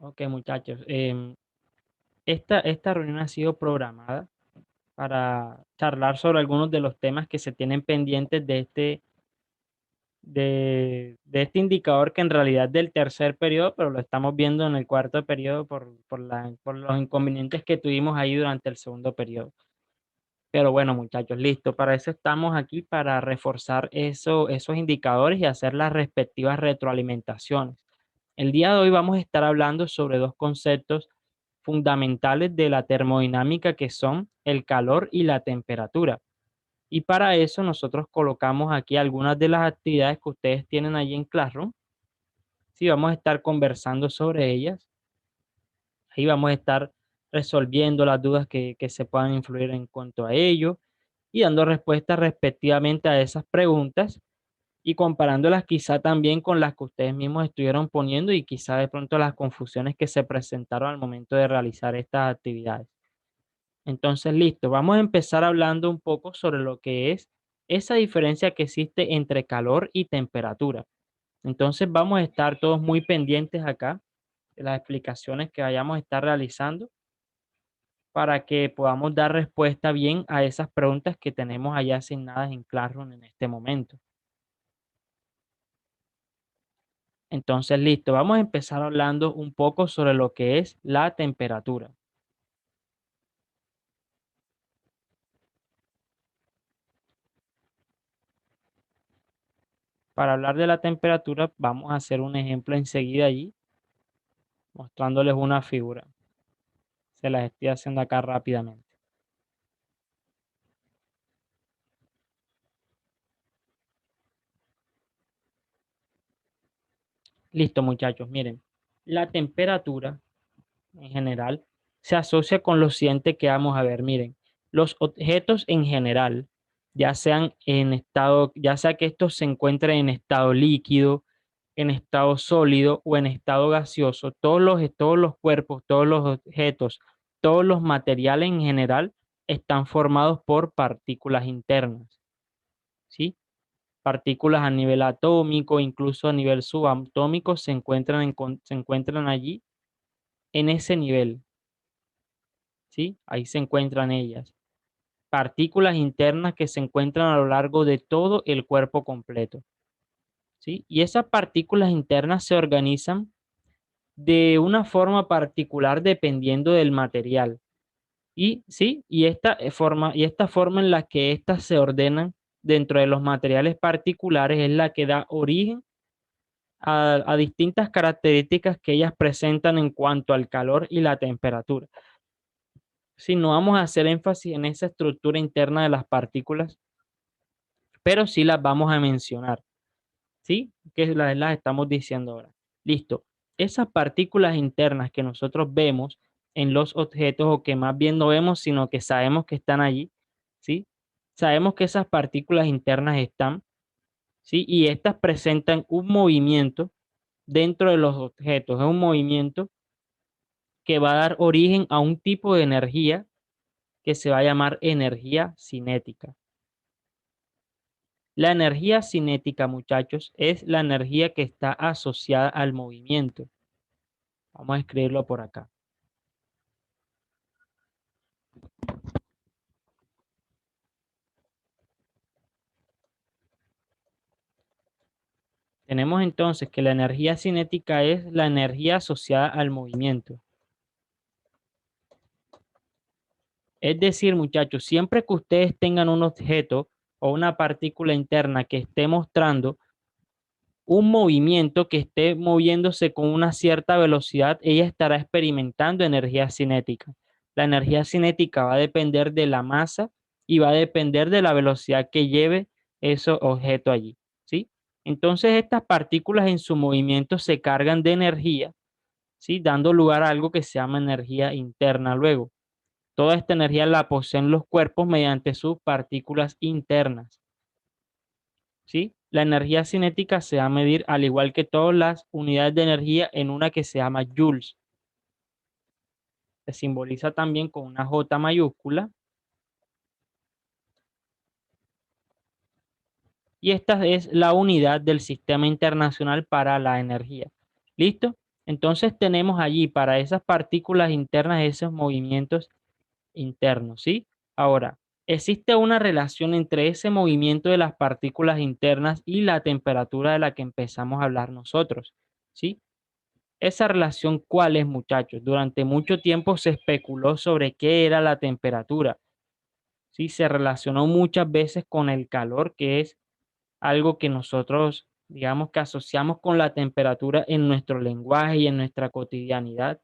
Ok, muchachos. Esta reunión ha sido programada para charlar sobre algunos de los temas que se tienen pendientes de este indicador que en realidad es del tercer periodo, pero lo estamos viendo en el cuarto periodo por los inconvenientes que tuvimos ahí durante el segundo periodo. Pero bueno, muchachos, listo. Para eso estamos aquí, para reforzar esos indicadores y hacer las respectivas retroalimentaciones. El día de hoy vamos a estar hablando sobre dos conceptos fundamentales de la termodinámica que son el calor y la temperatura. Y para eso nosotros colocamos aquí algunas de las actividades que ustedes tienen allí en Classroom. Sí, vamos a estar conversando sobre ellas. Ahí vamos a estar resolviendo las dudas que se puedan influir en cuanto a ello y dando respuestas respectivamente a esas preguntas y comparándolas quizá también con las que ustedes mismos estuvieron poniendo y quizá de pronto las confusiones que se presentaron al momento de realizar estas actividades. Entonces, listo, vamos a empezar hablando un poco sobre lo que es esa diferencia que existe entre calor y temperatura. Entonces, vamos a estar todos muy pendientes acá de las explicaciones que vayamos a estar realizando para que podamos dar respuesta bien a esas preguntas que tenemos allá asignadas en Classroom en este momento. Entonces, listo, vamos a empezar hablando un poco sobre lo que es la temperatura. Para hablar de la temperatura, vamos a hacer un ejemplo enseguida allí, mostrándoles una figura. Se las estoy haciendo acá rápidamente. Listo, muchachos, miren, la temperatura en general se asocia con lo siguiente que vamos a ver. Miren, los objetos en general, ya sean en estado, ya sea que estos se encuentren en estado líquido, en estado sólido o en estado gaseoso, todos los cuerpos, todos los objetos, todos los materiales en general están formados por partículas internas, ¿sí? Partículas a nivel atómico, incluso a nivel subatómico, se encuentran allí en ese nivel, ¿sí? Ahí se encuentran ellas. Partículas internas que se encuentran a lo largo de todo el cuerpo completo, ¿sí? Y esas partículas internas se organizan de una forma particular dependiendo del material. Y sí, y esta forma en la que éstas se ordenan dentro de los materiales particulares es la que da origen a distintas características que ellas presentan en cuanto al calor y la temperatura. Si no vamos a hacer énfasis en esa estructura interna de las partículas, pero sí las vamos a mencionar, ¿sí? Que las estamos diciendo ahora. Listo. Esas partículas internas que nosotros vemos en los objetos, o que más bien no vemos, sino que sabemos que están allí, ¿sí? Sabemos que esas partículas internas están, ¿sí? Y estas presentan un movimiento dentro de los objetos. Es un movimiento que va a dar origen a un tipo de energía que se va a llamar energía cinética. La energía cinética, muchachos, es la energía que está asociada al movimiento. Vamos a escribirlo por acá. Tenemos entonces que la energía cinética es la energía asociada al movimiento. Es decir, muchachos, siempre que ustedes tengan un objeto o una partícula interna que esté mostrando un movimiento, que esté moviéndose con una cierta velocidad, ella estará experimentando energía cinética. La energía cinética va a depender de la masa y va a depender de la velocidad que lleve ese objeto allí, ¿sí? Entonces estas partículas en su movimiento se cargan de energía, ¿sí? Dando lugar a algo que se llama energía interna luego. Toda esta energía la poseen los cuerpos mediante sus partículas internas, ¿sí? La energía cinética se va a medir al igual que todas las unidades de energía en una que se llama joules. Se simboliza también con una J mayúscula. Y esta es la unidad del Sistema Internacional para la Energía. ¿Listo? Entonces tenemos allí para esas partículas internas esos movimientos internos, ¿sí? Ahora, existe una relación entre ese movimiento de las partículas internas y la temperatura de la que empezamos a hablar nosotros, ¿sí? Esa relación, ¿cuál es, muchachos? Durante mucho tiempo se especuló sobre qué era la temperatura, ¿sí? Se relacionó muchas veces con el calor, que es algo que nosotros, digamos que asociamos con la temperatura en nuestro lenguaje y en nuestra cotidianidad,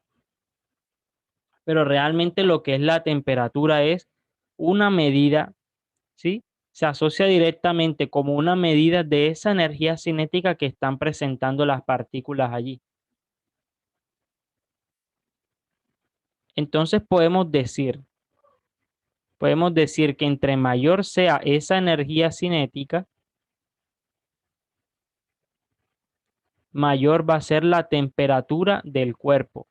pero realmente lo que es la temperatura es una medida, ¿sí? Se asocia directamente como una medida de esa energía cinética que están presentando las partículas allí. Entonces podemos decir que entre mayor sea esa energía cinética, mayor va a ser la temperatura del cuerpo.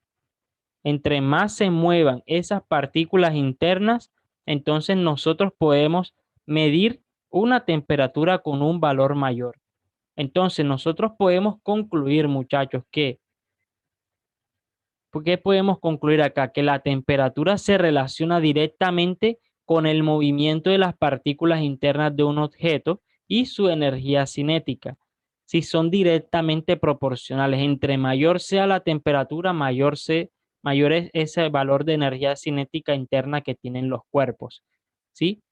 Entre más se muevan esas partículas internas, entonces nosotros podemos medir una temperatura con un valor mayor. Entonces nosotros podemos concluir, muchachos, que, ¿qué podemos concluir acá? Que la temperatura se relaciona directamente con el movimiento de las partículas internas de un objeto y su energía cinética. Si son directamente proporcionales, entre mayor sea la temperatura, mayor es ese valor de energía cinética interna que tienen los cuerpos. ¿Sí?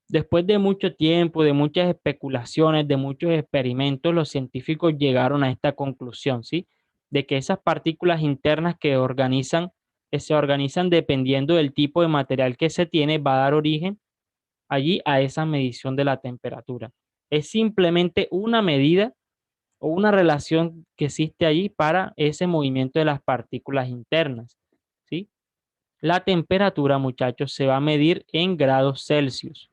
Después de mucho tiempo, de muchas especulaciones, de muchos experimentos, los científicos llegaron a esta conclusión, ¿sí? De que esas partículas internas que se organizan dependiendo del tipo de material que se tiene, va a dar origen allí a esa medición de la temperatura. Es simplemente una medida o una relación que existe allí para ese movimiento de las partículas internas, ¿sí? La temperatura, muchachos, se va a medir en grados Celsius.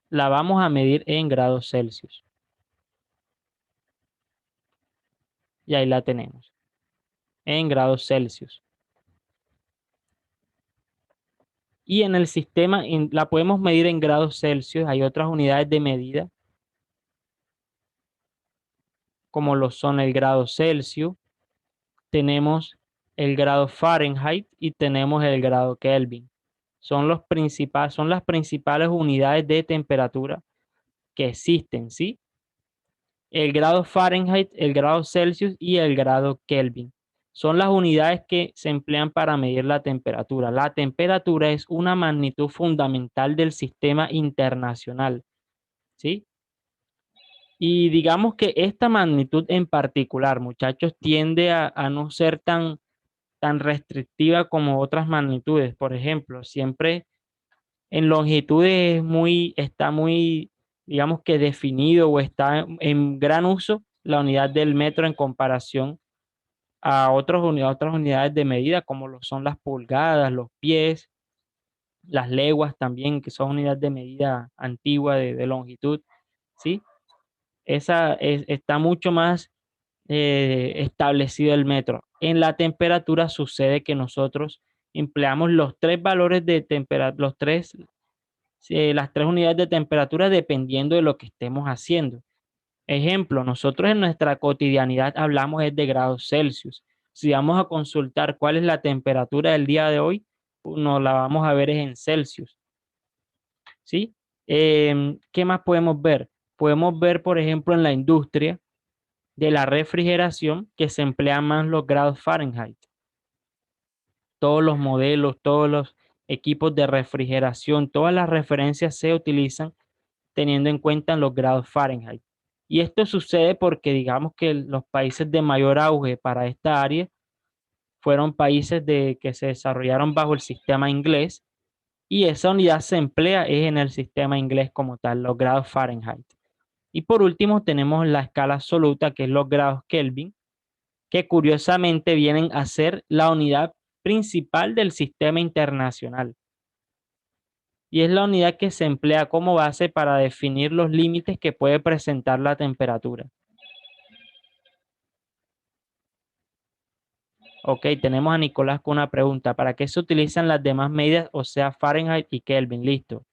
La vamos a medir en grados Celsius. Y ahí la tenemos, en grados Celsius. Y en el sistema la podemos medir en grados Celsius. Hay otras unidades de medida, como lo son el grado Celsius. Tenemos el grado Fahrenheit y tenemos el grado Kelvin. Son las principales unidades de temperatura que existen, ¿sí? El grado Fahrenheit, el grado Celsius y el grado Kelvin. Son las unidades que se emplean para medir la temperatura. La temperatura es una magnitud fundamental del sistema internacional, ¿sí? Y digamos que esta magnitud en particular, muchachos, tiende a no ser tan restrictiva como otras magnitudes. Por ejemplo, siempre en longitudes está muy, digamos que definido o está en gran uso la unidad del metro en comparación a otras unidades de medida como lo son las pulgadas, los pies, las leguas también, que son unidades de medida antigua de longitud, ¿sí? Está mucho más establecido el metro. En la temperatura sucede que nosotros empleamos los tres valores de temperatura, las tres unidades de temperatura dependiendo de lo que estemos haciendo. Ejemplo, nosotros en nuestra cotidianidad hablamos es de grados Celsius. Si vamos a consultar cuál es la temperatura del día de hoy, nos la vamos a ver es en Celsius, ¿sí? ¿Qué más podemos ver? Podemos ver, por ejemplo, en la industria de la refrigeración que se emplean más los grados Fahrenheit. Todos los modelos, todos los equipos de refrigeración, todas las referencias se utilizan teniendo en cuenta los grados Fahrenheit. Y esto sucede porque digamos que los países de mayor auge para esta área fueron países que se desarrollaron bajo el sistema inglés y esa unidad se emplea es en el sistema inglés como tal, los grados Fahrenheit. Y por último tenemos la escala absoluta, que es los grados Kelvin, que curiosamente vienen a ser la unidad principal del sistema internacional. Y es la unidad que se emplea como base para definir los límites que puede presentar la temperatura. Ok, tenemos a Nicolás con una pregunta. ¿Para qué se utilizan las demás medidas, o sea, Fahrenheit y Kelvin? Listo.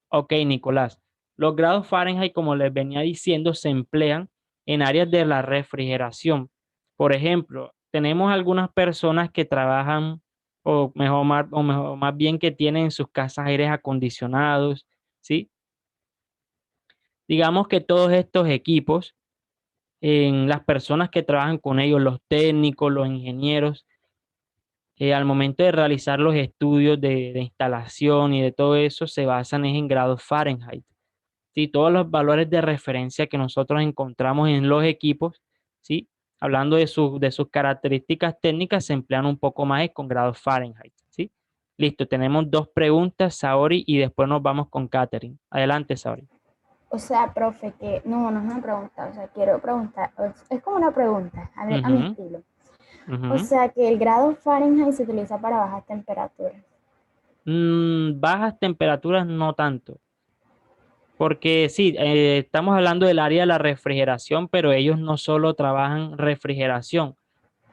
Ok, Nicolás. Los grados Fahrenheit, como les venía diciendo, se emplean en áreas de la refrigeración. Por ejemplo, tenemos algunas personas que trabajan, o más bien que tienen en sus casas aires acondicionados, ¿sí? Digamos que todos estos equipos, en las personas que trabajan con ellos, los técnicos, los ingenieros, al momento de realizar los estudios de instalación y de todo eso, se basan en grados Fahrenheit. ¿Sí? Todos los valores de referencia que nosotros encontramos en los equipos, ¿sí? Hablando de sus características técnicas, se emplean un poco más con grados Fahrenheit, ¿sí? Listo, tenemos dos preguntas, Saori, y después nos vamos con Katherine. Adelante, Saori. O sea, profe, que no es una pregunta, o sea, quiero preguntar, es como una pregunta, a mi Ujú, estilo. O ujú. sea, que el grado Fahrenheit se utiliza para bajas temperaturas. Bajas temperaturas no tanto, porque sí, estamos hablando del área de la refrigeración, pero ellos no solo trabajan refrigeración.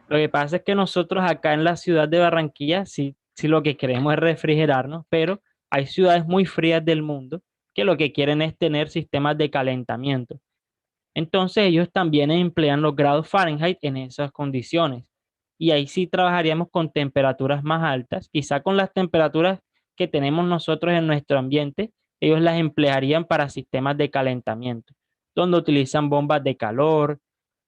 Lo que pasa es que nosotros acá en la ciudad de Barranquilla sí lo que queremos es refrigerarnos, pero hay ciudades muy frías del mundo que lo que quieren es tener sistemas de calentamiento. Entonces ellos también emplean los grados Fahrenheit en esas condiciones. Y ahí sí trabajaríamos con temperaturas más altas, quizá con las temperaturas que tenemos nosotros en nuestro ambiente, ellos las emplearían para sistemas de calentamiento, donde utilizan bombas de calor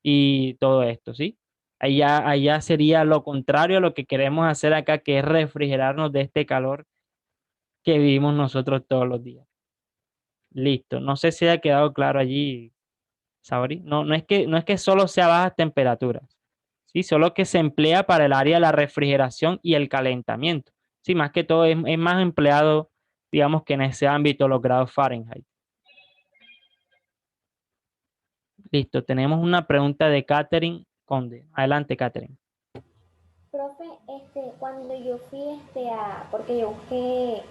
y todo esto, ¿sí? Allá sería lo contrario a lo que queremos hacer acá, que es refrigerarnos de este calor que vivimos nosotros todos los días. Listo. No sé si ha quedado claro allí, Sabri. No es que solo sea bajas temperaturas, ¿sí? Solo que se emplea para el área de la refrigeración y el calentamiento. Sí, más que todo es más empleado, digamos, que en ese ámbito los grados Fahrenheit. Listo, tenemos una pregunta de Catherine Conde. Adelante, Catherine. Profe, cuando yo fui porque yo busqué,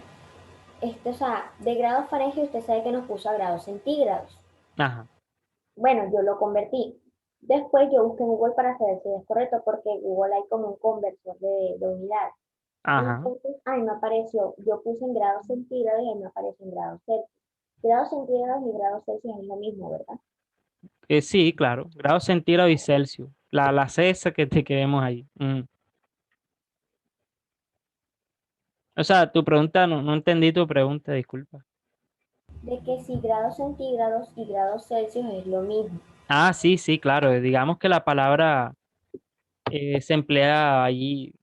o sea, de grados Fahrenheit usted sabe que nos puso a grados centígrados. Ajá, Bueno, yo lo convertí. Después yo busqué en Google para saber si es correcto, porque en Google hay como un conversor de unidades. ajá. Entonces, ahí me apareció, yo puse en grados centígrados y ahí me apareció en grados Celsius. Grados centígrados y grados Celsius es lo mismo, ¿verdad? Sí, claro. Grados centígrados y Celsius. La C esa que te queremos ahí. O sea, tu pregunta, no entendí tu pregunta, disculpa. De que si grados centígrados y grados Celsius es lo mismo. Ah, sí, sí, claro. Digamos que la palabra se emplea allí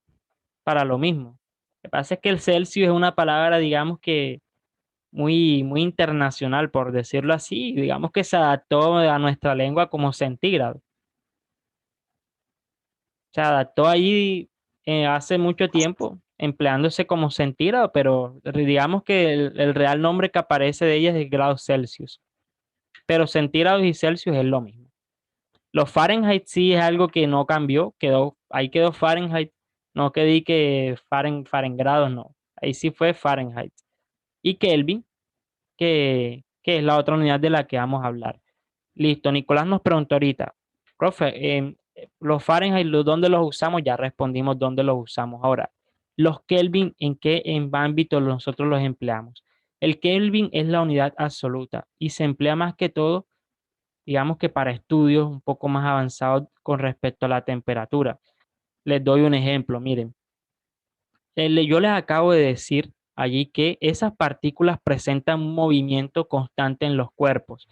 para lo mismo. Lo que pasa es que el Celsius es una palabra, digamos que muy internacional, por decirlo así. Digamos que se adaptó a nuestra lengua como centígrado. Se adaptó allí hace mucho tiempo, empleándose como centígrado, pero digamos que el real nombre que aparece de ella es grados Celsius. Pero centígrados y Celsius es lo mismo. Los Fahrenheit sí es algo que no cambió, ahí quedó Fahrenheit, no que di que Fahrengrados, no, ahí sí fue Fahrenheit. Y Kelvin, que es la otra unidad de la que vamos a hablar. Listo, Nicolás nos preguntó ahorita, profe, los Fahrenheit, ¿dónde los usamos? Ya respondimos dónde los usamos. Ahora, los Kelvin, ¿en qué ámbito nosotros los empleamos? El Kelvin es la unidad absoluta y se emplea más que todo, digamos que para estudios un poco más avanzados con respecto a la temperatura. Les doy un ejemplo, miren, yo les acabo de decir allí que esas partículas presentan un movimiento constante en los cuerpos,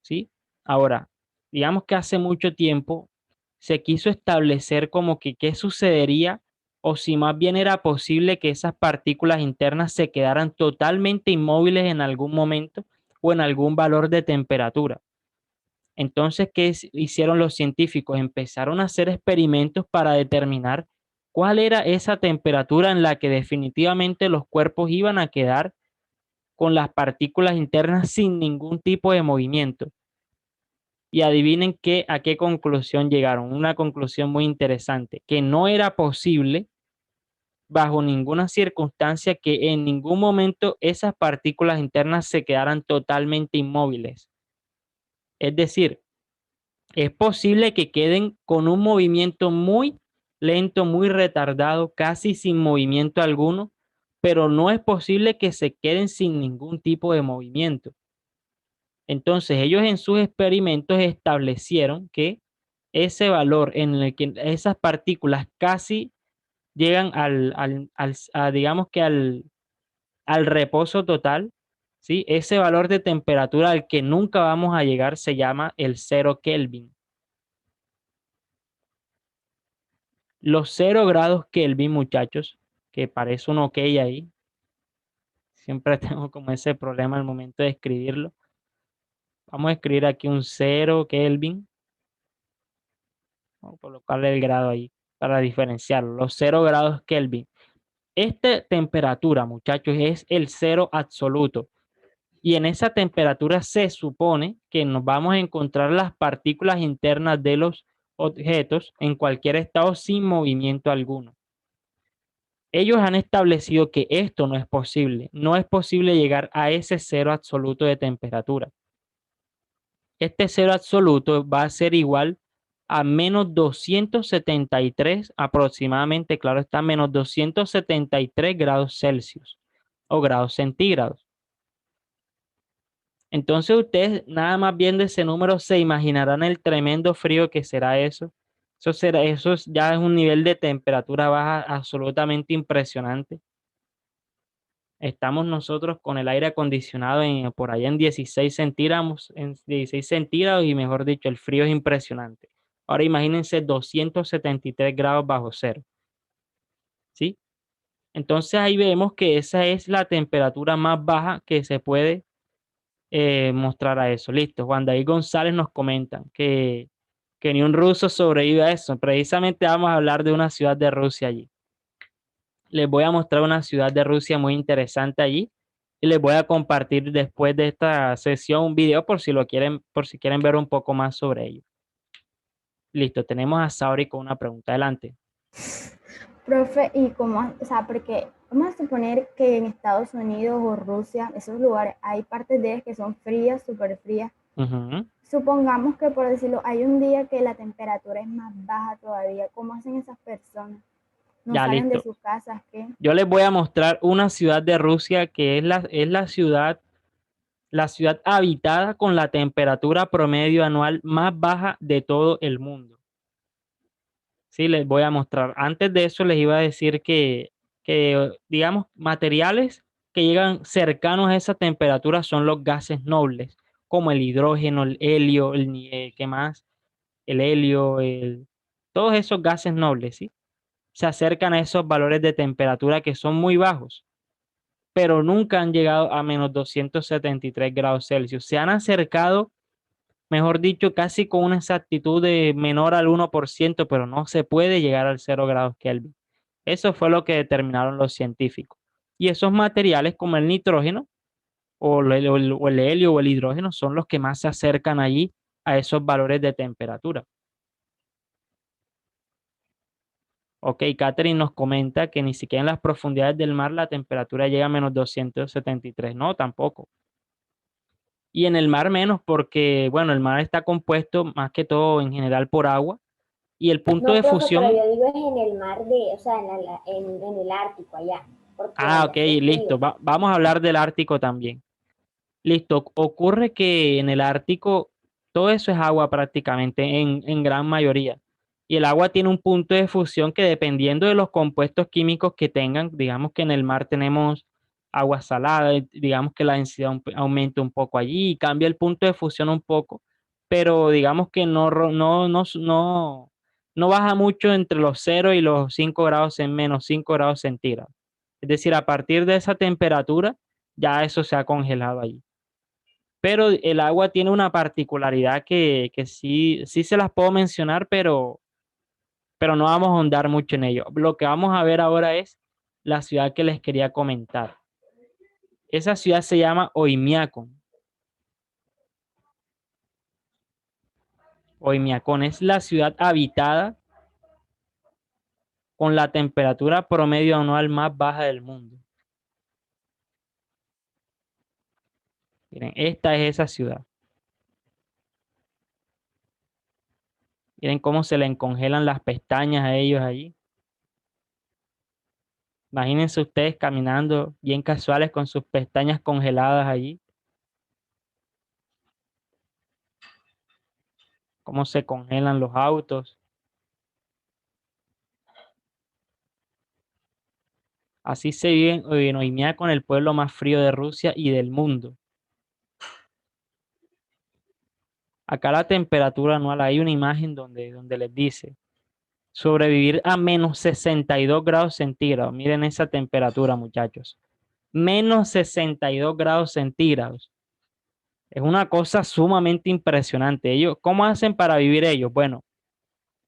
¿sí? Ahora, digamos que hace mucho tiempo se quiso establecer como que qué sucedería o si más bien era posible que esas partículas internas se quedaran totalmente inmóviles en algún momento o en algún valor de temperatura. Entonces, hicieron los científicos? Empezaron a hacer experimentos para determinar cuál era esa temperatura en la que definitivamente los cuerpos iban a quedar con las partículas internas sin ningún tipo de movimiento. Y adivinen a qué conclusión llegaron. Una conclusión muy interesante, que no era posible bajo ninguna circunstancia que en ningún momento esas partículas internas se quedaran totalmente inmóviles. Es decir, es posible que queden con un movimiento muy lento, muy retardado, casi sin movimiento alguno, pero no es posible que se queden sin ningún tipo de movimiento. Entonces, ellos en sus experimentos establecieron que ese valor en el que esas partículas casi llegan digamos que al reposo total, ¿sí? Ese valor de temperatura al que nunca vamos a llegar se llama el 0 Kelvin. Los 0 grados Kelvin, muchachos, que parece un ok ahí, siempre tengo como ese problema al momento de escribirlo. Vamos a escribir aquí un 0 Kelvin. Vamos a colocarle el grado ahí para diferenciarlo. Los 0 grados Kelvin. Esta temperatura, muchachos, es el cero absoluto. Y en esa temperatura se supone que nos vamos a encontrar las partículas internas de los objetos en cualquier estado sin movimiento alguno. Ellos han establecido que esto no es posible. No es posible llegar a ese cero absoluto de temperatura. Este cero absoluto va a ser igual a menos 273 aproximadamente, claro está, menos 273 grados Celsius o grados centígrados. Entonces ustedes nada más viendo ese número se imaginarán el tremendo frío que será eso. Ya es un nivel de temperatura baja absolutamente impresionante. Estamos nosotros con el aire acondicionado por allá en 16 centígrados, y mejor dicho, el frío es impresionante. Ahora imagínense 273 grados bajo cero, ¿sí? Entonces ahí vemos que esa es la temperatura más baja que se puede mostrar a eso. Listo, Juan David González nos comenta que ni un ruso sobrevive a eso. Precisamente vamos a hablar de una ciudad de Rusia allí. Les voy a mostrar una ciudad de Rusia muy interesante allí y les voy a compartir después de esta sesión un video por si quieren ver un poco más sobre ello. Listo, tenemos a Sauri con una pregunta. Adelante. Profe, y cómo, o sea, porque vamos a suponer que en Estados Unidos o Rusia, esos lugares, hay partes de ellas que son frías, súper frías. Ujú. Supongamos que, por decirlo, hay un día que la temperatura es más baja todavía. ¿Cómo hacen esas personas? ¿No Ya, salen de listo. sus casas? ¿Qué? Yo les voy a mostrar una ciudad de Rusia que es la ciudad habitada con la temperatura promedio anual más baja de todo el mundo. Sí, les voy a mostrar. Antes de eso les iba a decir digamos, materiales que llegan cercanos a esa temperatura son los gases nobles, como el hidrógeno, el helio, ¿qué más? El helio, todos esos gases nobles, ¿sí? Se acercan a esos valores de temperatura que son muy bajos, pero nunca han llegado a menos 273 grados Celsius. Se han acercado, mejor dicho, casi con una exactitud de menor al 1%, pero no se puede llegar al 0 grados Kelvin. Eso fue lo que determinaron los científicos. Y esos materiales como el nitrógeno o el helio o el hidrógeno son los que más se acercan allí a esos valores de temperatura. Ok, Catherine nos comenta que ni siquiera en las profundidades del mar la temperatura llega a menos 273. No, tampoco. Y en el mar menos porque, bueno, el mar está compuesto más que todo en general por agua y el punto No, de profe, pero fusión. yo digo es en el mar de, o sea, en el Ártico allá, porque Ah, allá ok, sí es listo. frío. Vamos a hablar del Ártico también. Listo. Ocurre que en el Ártico todo eso es agua prácticamente, en gran mayoría. Y el agua tiene un punto de fusión que dependiendo de los compuestos químicos que tengan, digamos que en el mar tenemos agua salada, digamos que la densidad aumenta un poco allí y cambia el punto de fusión un poco, pero digamos que no baja mucho entre los 0 y los 5 grados en menos 5 grados centígrados. Es decir, a partir de esa temperatura ya eso se ha congelado allí. Pero el agua tiene una particularidad que sí se las puedo mencionar, pero no vamos a ahondar mucho en ello. Lo que vamos a ver ahora es la ciudad que les quería comentar. Esa ciudad se llama Oymyakon. Oymyakon es la ciudad habitada con la temperatura promedio anual más baja del mundo. Miren, esta es esa ciudad. Miren cómo se le congelan las pestañas a ellos allí. Imagínense ustedes caminando bien casuales con sus pestañas congeladas allí. cómo se congelan los autos. Así se vive en Oymyakon, el pueblo más frío de Rusia y del mundo. Acá la temperatura anual, hay una imagen donde les dice sobrevivir a menos 62 grados centígrados. Miren esa temperatura, muchachos. Menos 62 grados centígrados. Es una cosa sumamente impresionante. Ellos, ¿cómo hacen para vivir ellos? Bueno,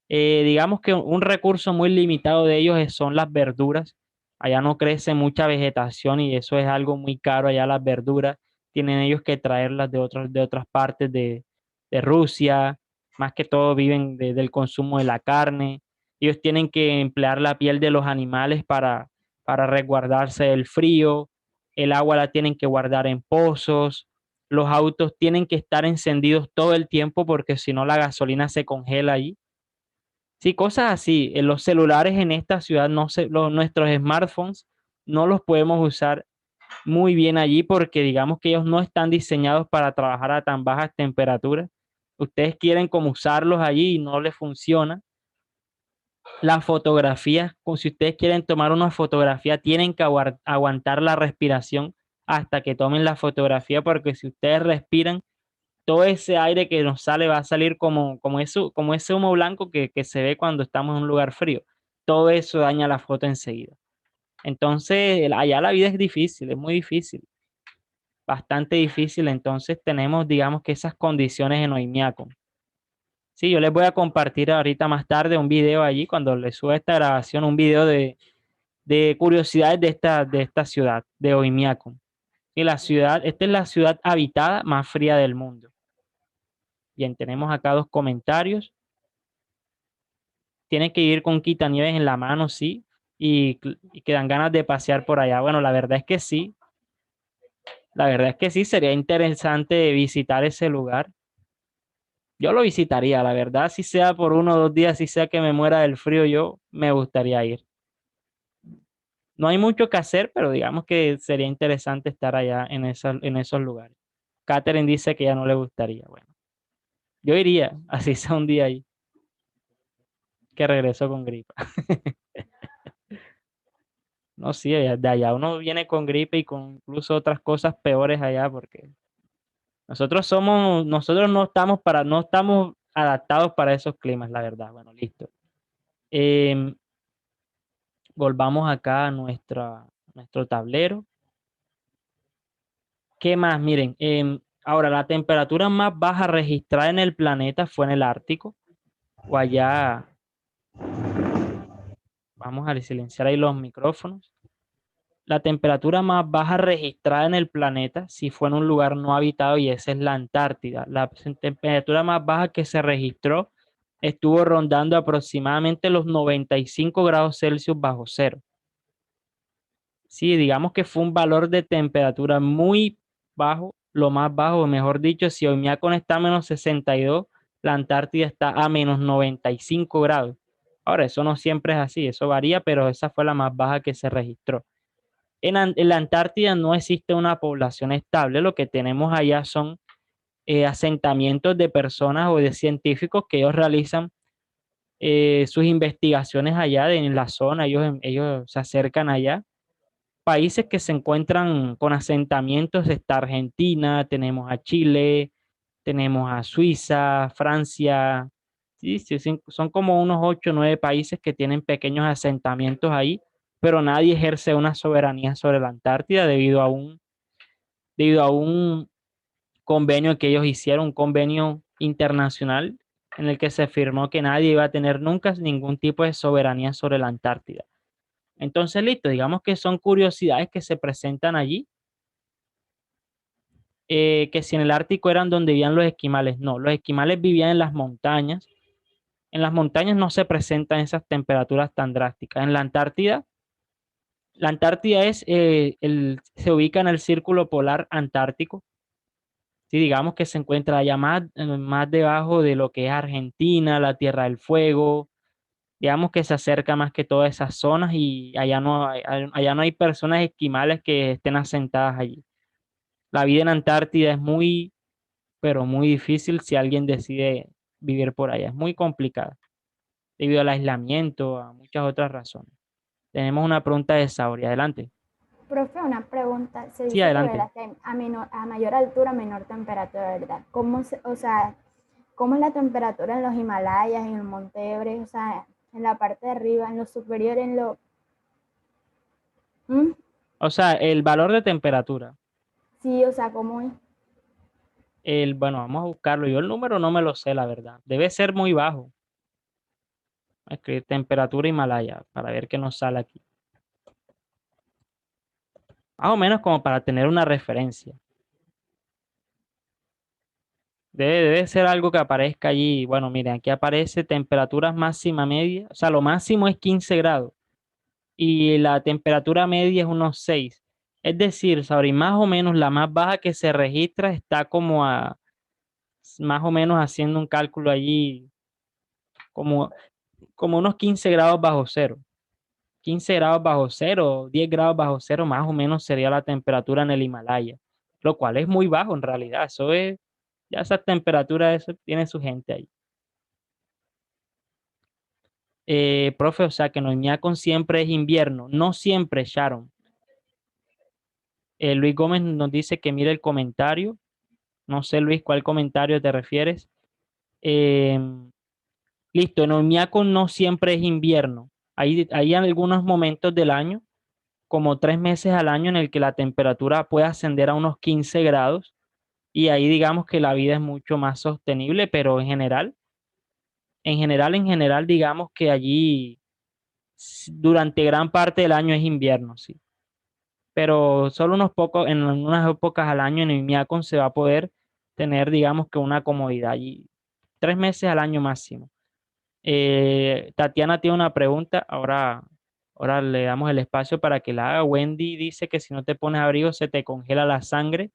digamos que un recurso muy limitado de ellos son las verduras. Allá no crece mucha vegetación y eso es algo muy caro. Allá las verduras tienen ellos que traerlas de otras partes de Rusia. Más que todo viven del consumo de la carne. Ellos tienen que emplear la piel de los animales para resguardarse del frío. El agua la tienen que guardar en pozos. Los autos tienen que estar encendidos todo el tiempo porque si no la gasolina se congela allí. Sí, cosas así. Los celulares en esta ciudad, no se, nuestros smartphones no los podemos usar muy bien allí porque digamos que ellos no están diseñados para trabajar a tan bajas temperaturas. Ustedes quieren como usarlos allí y no les funciona. Las fotografías, si ustedes quieren tomar una fotografía, tienen que aguantar la respiración hasta que tomen la fotografía porque si ustedes respiran, todo ese aire que nos sale va a salir como ese humo blanco que se ve cuando estamos en un lugar frío. Todo eso daña la foto enseguida. Entonces, allá la vida es difícil, es muy difícil, bastante difícil. Entonces, tenemos, digamos que esas condiciones en Oymyakon. Sí, yo les voy a compartir ahorita más tarde un video allí, cuando les suba esta grabación, un video de curiosidades de esta ciudad, de Oymyakon. Y la ciudad, esta es la ciudad habitada más fría del mundo. Bien, tenemos acá dos comentarios. Tiene que ir con quitanieves en la mano, sí, y que dan ganas de pasear por allá. Bueno, la verdad es que sí. La verdad es que sí, sería interesante visitar ese lugar. Yo lo visitaría, la verdad, si sea por 1 o 2 días, si sea que me muera del frío, yo me gustaría ir. No hay mucho que hacer, pero digamos que sería interesante estar allá en esos lugares. Catherine dice que ya no le gustaría. Bueno, yo iría, así sea un día ahí, que regreso con gripa. No, sí, de allá uno viene con gripe y con incluso otras cosas peores allá, porque nosotros no estamos adaptados para esos climas, la verdad. Bueno, listo. Em, Volvamos acá a nuestro tablero. ¿Qué más? Miren, ahora la temperatura más baja registrada en el planeta fue en el Ártico, o allá, vamos a silenciar ahí los micrófonos. La temperatura más baja registrada en el planeta sí fue en un lugar no habitado y esa es la Antártida. La temperatura más baja que se registró estuvo rondando aproximadamente los 95 grados Celsius bajo cero. Sí, digamos que fue un valor de temperatura muy bajo, lo más bajo, mejor dicho, si Oymyakon está a menos 62, la Antártida está a menos 95 grados. Ahora, eso no siempre es así, eso varía, pero esa fue la más baja que se registró. En la Antártida no existe una población estable, lo que tenemos allá son asentamientos de personas o de científicos que ellos realizan sus investigaciones allá en la zona, ellos se acercan allá. Países que se encuentran con asentamientos está Argentina, tenemos a Chile, tenemos a Suiza, Francia, sí, sí, sí, son como unos 8 o 9 países que tienen pequeños asentamientos ahí, pero nadie ejerce una soberanía sobre la Antártida debido a un convenio que ellos hicieron, un convenio internacional en el que se firmó que nadie iba a tener nunca ningún tipo de soberanía sobre la Antártida. Entonces, listo, digamos que son curiosidades que se presentan allí, que si en el Ártico eran donde vivían los esquimales, no, los esquimales vivían en las montañas. En las montañas no se presentan esas temperaturas tan drásticas. En la Antártida se ubica en el círculo polar antártico. Sí, digamos que se encuentra allá más debajo de lo que es Argentina, la Tierra del Fuego. Digamos que se acerca más que todas esas zonas y allá no hay personas esquimales que estén asentadas allí. La vida en Antártida es muy, pero muy difícil si alguien decide vivir por allá. Es muy complicado debido al aislamiento, a muchas otras razones. Tenemos una pregunta de Saori. Adelante. Profe, una pregunta. Se Sí, dice que, adelante. ¿verdad? Que a mayor altura, menor temperatura, ¿verdad? O sea, ¿cómo es la temperatura en los Himalayas, en el Monte Everest? O sea, en la parte de arriba, en lo superior, en lo... ¿Mm? O sea, el valor de temperatura. Sí, o sea, ¿cómo es? Bueno, vamos a buscarlo. Yo el número no me lo sé, la verdad. Debe ser muy bajo. Voy a escribir temperatura Himalaya para ver qué nos sale aquí. Más o menos como para tener una referencia. Debe ser algo que aparezca allí. Bueno, miren, aquí aparece temperaturas máxima media. O sea, lo máximo es 15 grados y la temperatura media es unos 6. Es decir, Sabri, más o menos la más baja que se registra está como a, más o menos haciendo un cálculo allí, como, como unos 15 grados bajo cero. 15 grados bajo cero, 10 grados bajo cero, más o menos sería la temperatura en el Himalaya, lo cual es muy bajo en realidad. Eso es, ya esa temperatura, eso tiene su gente ahí. Profe, o sea que Noñacon siempre es invierno, no siempre, Sharon. Luis Gómez nos dice que mire el comentario. No sé, Luis, ¿cuál comentario te refieres? Eh, listo, en Oñaco no siempre es invierno. Hay algunos momentos del año, como 3 meses al año, en el que la temperatura puede ascender a unos 15 grados y ahí digamos que la vida es mucho más sostenible, pero en general, digamos que allí durante gran parte del año es invierno, sí. Pero solo unos pocos, en unas épocas al año en Oñaco se va a poder tener, digamos que una comodidad allí. 3 meses al año máximo. Tatiana tiene una pregunta, ahora le damos el espacio para que la haga. Wendy dice que si no te pones abrigo se te congela la sangre.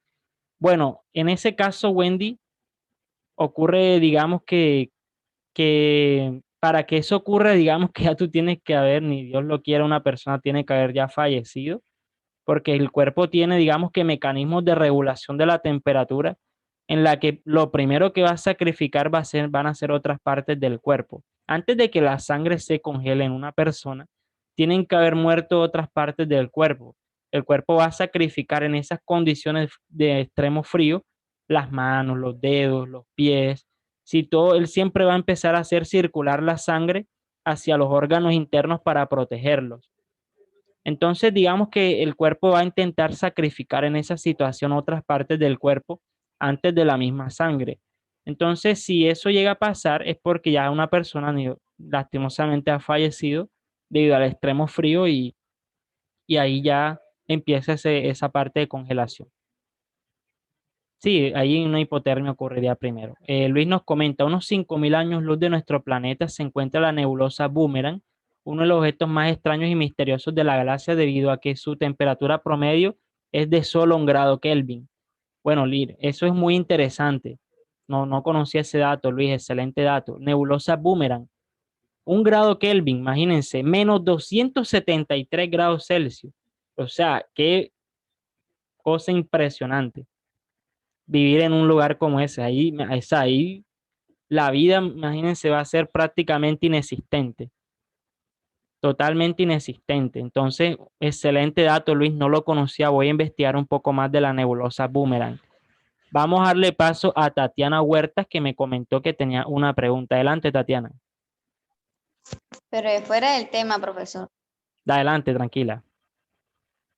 Bueno, en ese caso, Wendy, ocurre, digamos que para que eso ocurra, digamos que ya tú tienes que haber, ni Dios lo quiera, una persona tiene que haber ya fallecido, porque el cuerpo tiene, digamos que mecanismos de regulación de la temperatura en la que lo primero que va a sacrificar van a ser otras partes del cuerpo. Antes de que la sangre se congele en una persona, tienen que haber muerto otras partes del cuerpo. El cuerpo va a sacrificar en esas condiciones de extremo frío las manos, los dedos, los pies. Si todo, él siempre va a empezar a hacer circular la sangre hacia los órganos internos para protegerlos. Entonces, digamos que el cuerpo va a intentar sacrificar en esa situación otras partes del cuerpo antes de la misma sangre. Entonces, si eso llega a pasar, es porque ya una persona lastimosamente ha fallecido debido al extremo frío y ahí ya empieza esa parte de congelación. Sí, ahí una hipotermia ocurriría primero. Luis nos comenta, unos 5.000 años luz de nuestro planeta se encuentra la nebulosa Boomerang, uno de los objetos más extraños y misteriosos de la galaxia debido a que su temperatura promedio es de solo 1 grado Kelvin. Bueno, Lir, eso es muy interesante. No conocía ese dato, Luis, excelente dato. Nebulosa Boomerang, 1 grado Kelvin, imagínense, menos 273 grados Celsius. O sea, qué cosa impresionante vivir en un lugar como ese. Ahí la vida, imagínense, va a ser prácticamente inexistente, totalmente inexistente. Entonces, excelente dato, Luis, no lo conocía. Voy a investigar un poco más de la nebulosa Boomerang. Vamos a darle paso a Tatiana Huertas, que me comentó que tenía una pregunta. Adelante, Tatiana. Pero es fuera del tema, profesor. Adelante, tranquila.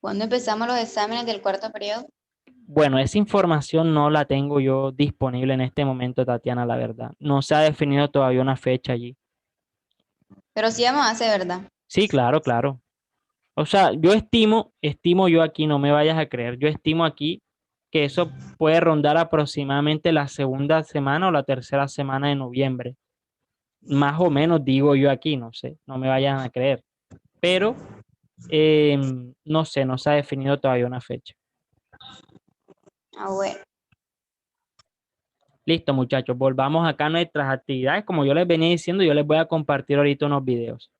¿Cuándo empezamos los exámenes del cuarto periodo? Bueno, esa información no la tengo yo disponible en este momento, Tatiana, la verdad. No se ha definido todavía una fecha allí. Pero sí vamos a hacer, ¿verdad? Sí, claro, claro. O sea, yo estimo yo aquí, no me vayas a creer, yo estimo aquí que eso puede rondar aproximadamente la segunda semana o la tercera semana de noviembre. Más o menos digo yo aquí, no sé, no me vayan a creer. Pero no sé, no se ha definido todavía una fecha. Ah, bueno. Listo, muchachos, volvamos acá a nuestras actividades. Como yo les venía diciendo, yo les voy a compartir ahorita unos videos.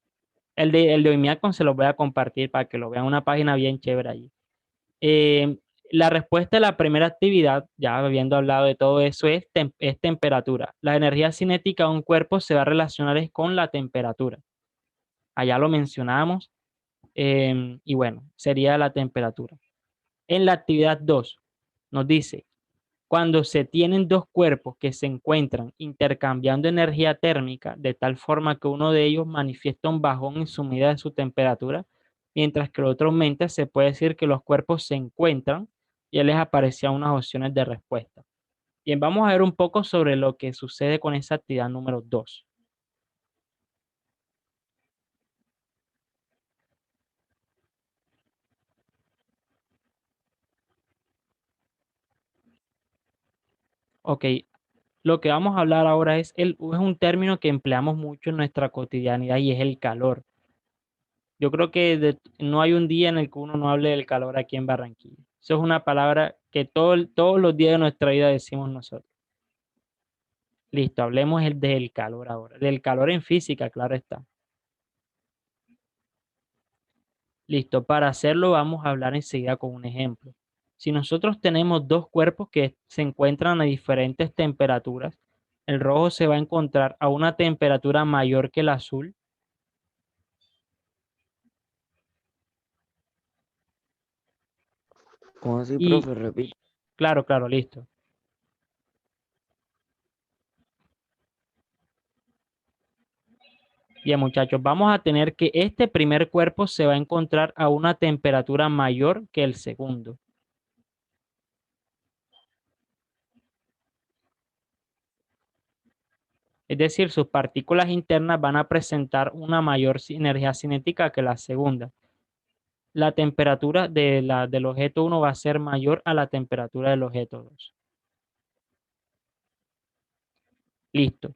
El de hoy miércoles se los voy a compartir para que lo vean, una página bien chévere allí. La respuesta a la primera actividad, ya habiendo hablado de todo eso, es temperatura. La energía cinética de un cuerpo se va a relacionar es con la temperatura. Allá lo mencionamos, y bueno, sería la temperatura. En la actividad 2 nos dice, cuando se tienen dos cuerpos que se encuentran intercambiando energía térmica de tal forma que uno de ellos manifiesta un bajón en su medida de su temperatura, mientras que el otro aumenta, se puede decir que los cuerpos se encuentran y ya les aparecían unas opciones de respuesta. Bien, vamos a ver un poco sobre lo que sucede con esa actividad número 2. Ok, lo que vamos a hablar ahora es un término que empleamos mucho en nuestra cotidianidad y es el calor. Yo creo que no hay un día en el que uno no hable del calor aquí en Barranquilla. Eso es una palabra que todos los días de nuestra vida decimos nosotros. Listo, hablemos del calor ahora. Del calor en física, claro está. Listo, para hacerlo vamos a hablar enseguida con un ejemplo. Si nosotros tenemos dos cuerpos que se encuentran a diferentes temperaturas, el rojo se va a encontrar a una temperatura mayor que el azul. ¿Cómo así, Y profe? Repite. claro, listo. Bien, muchachos, vamos a tener que este primer cuerpo se va a encontrar a una temperatura mayor que el segundo. Es decir, sus partículas internas van a presentar una mayor energía cinética que la segunda. La temperatura del objeto 1 va a ser mayor a la temperatura del objeto 2. Listo.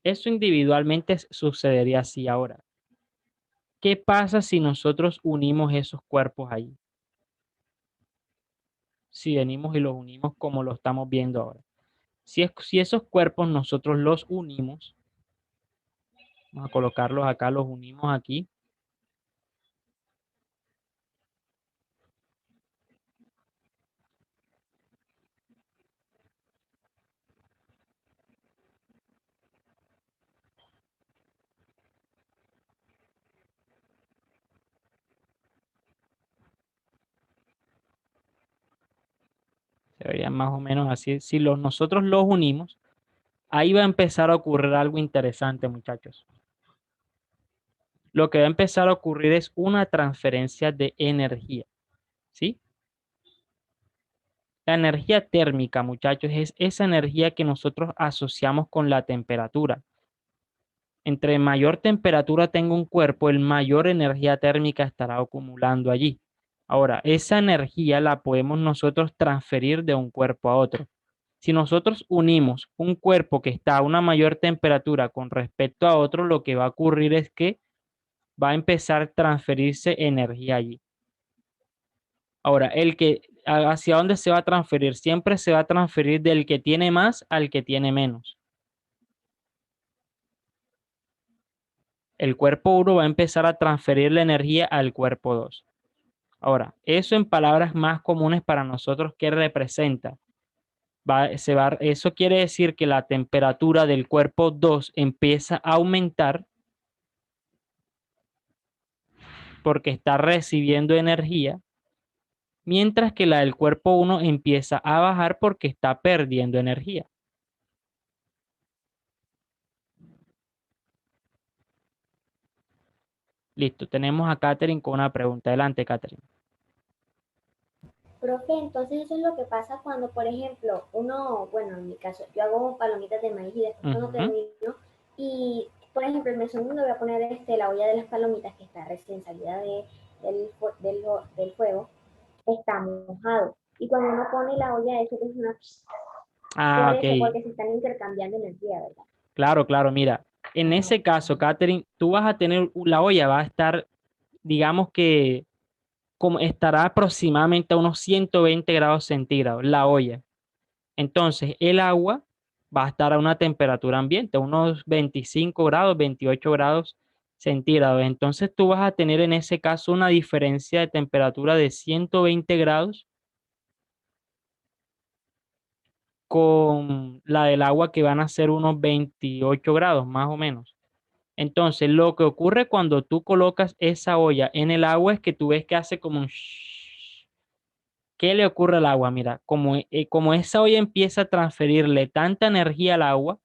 Eso individualmente sucedería así ahora. ¿Qué pasa si nosotros unimos esos cuerpos ahí? Si venimos y los unimos como lo estamos viendo ahora. Si esos cuerpos nosotros los unimos, vamos a colocarlos acá, los unimos aquí. Se verían más o menos así. Si nosotros los unimos, ahí va a empezar a ocurrir algo interesante, muchachos. Lo que va a empezar a ocurrir es una transferencia de energía, ¿sí? La energía térmica, muchachos, es esa energía que nosotros asociamos con la temperatura. Entre mayor temperatura tenga un cuerpo, el mayor energía térmica estará acumulando allí. Ahora, esa energía la podemos nosotros transferir de un cuerpo a otro. Si nosotros unimos un cuerpo que está a una mayor temperatura con respecto a otro, lo que va a ocurrir es que va a empezar a transferirse energía allí. Ahora, ¿hacia dónde se va a transferir? Siempre se va a transferir del que tiene más al que tiene menos. El cuerpo 1 va a empezar a transferir la energía al cuerpo 2. Ahora, eso en palabras más comunes para nosotros, ¿qué representa? Eso quiere decir que la temperatura del cuerpo 2 empieza a aumentar porque está recibiendo energía, mientras que la del cuerpo 1 empieza a bajar porque está perdiendo energía. Listo, tenemos a Katherine con una pregunta. Adelante, Katherine. Profe, entonces eso es lo que pasa cuando, por ejemplo, uno, bueno, en mi caso, yo hago palomitas de maíz y después cuando termino, y por ejemplo, en el segundo voy a poner la olla de las palomitas que está recién salida del fuego, está mojado. Y cuando uno pone la olla, eso es una... por eso, porque se están intercambiando energía, ¿verdad? Claro, mira, en ese caso, Katherine, tú vas a tener, la olla va a estar, digamos que como estará aproximadamente a unos 120 grados centígrados, la olla. Entonces, el agua va a estar a una temperatura ambiente, unos 25 grados, 28 grados centígrados. Entonces, tú vas a tener en ese caso una diferencia de temperatura de 120 grados con la del agua que van a ser unos 28 grados más o menos. Entonces, lo que ocurre cuando tú colocas esa olla en el agua es que tú ves que hace como un shhh. ¿Qué le ocurre al agua? Mira, como esa olla empieza a transferirle tanta energía al agua,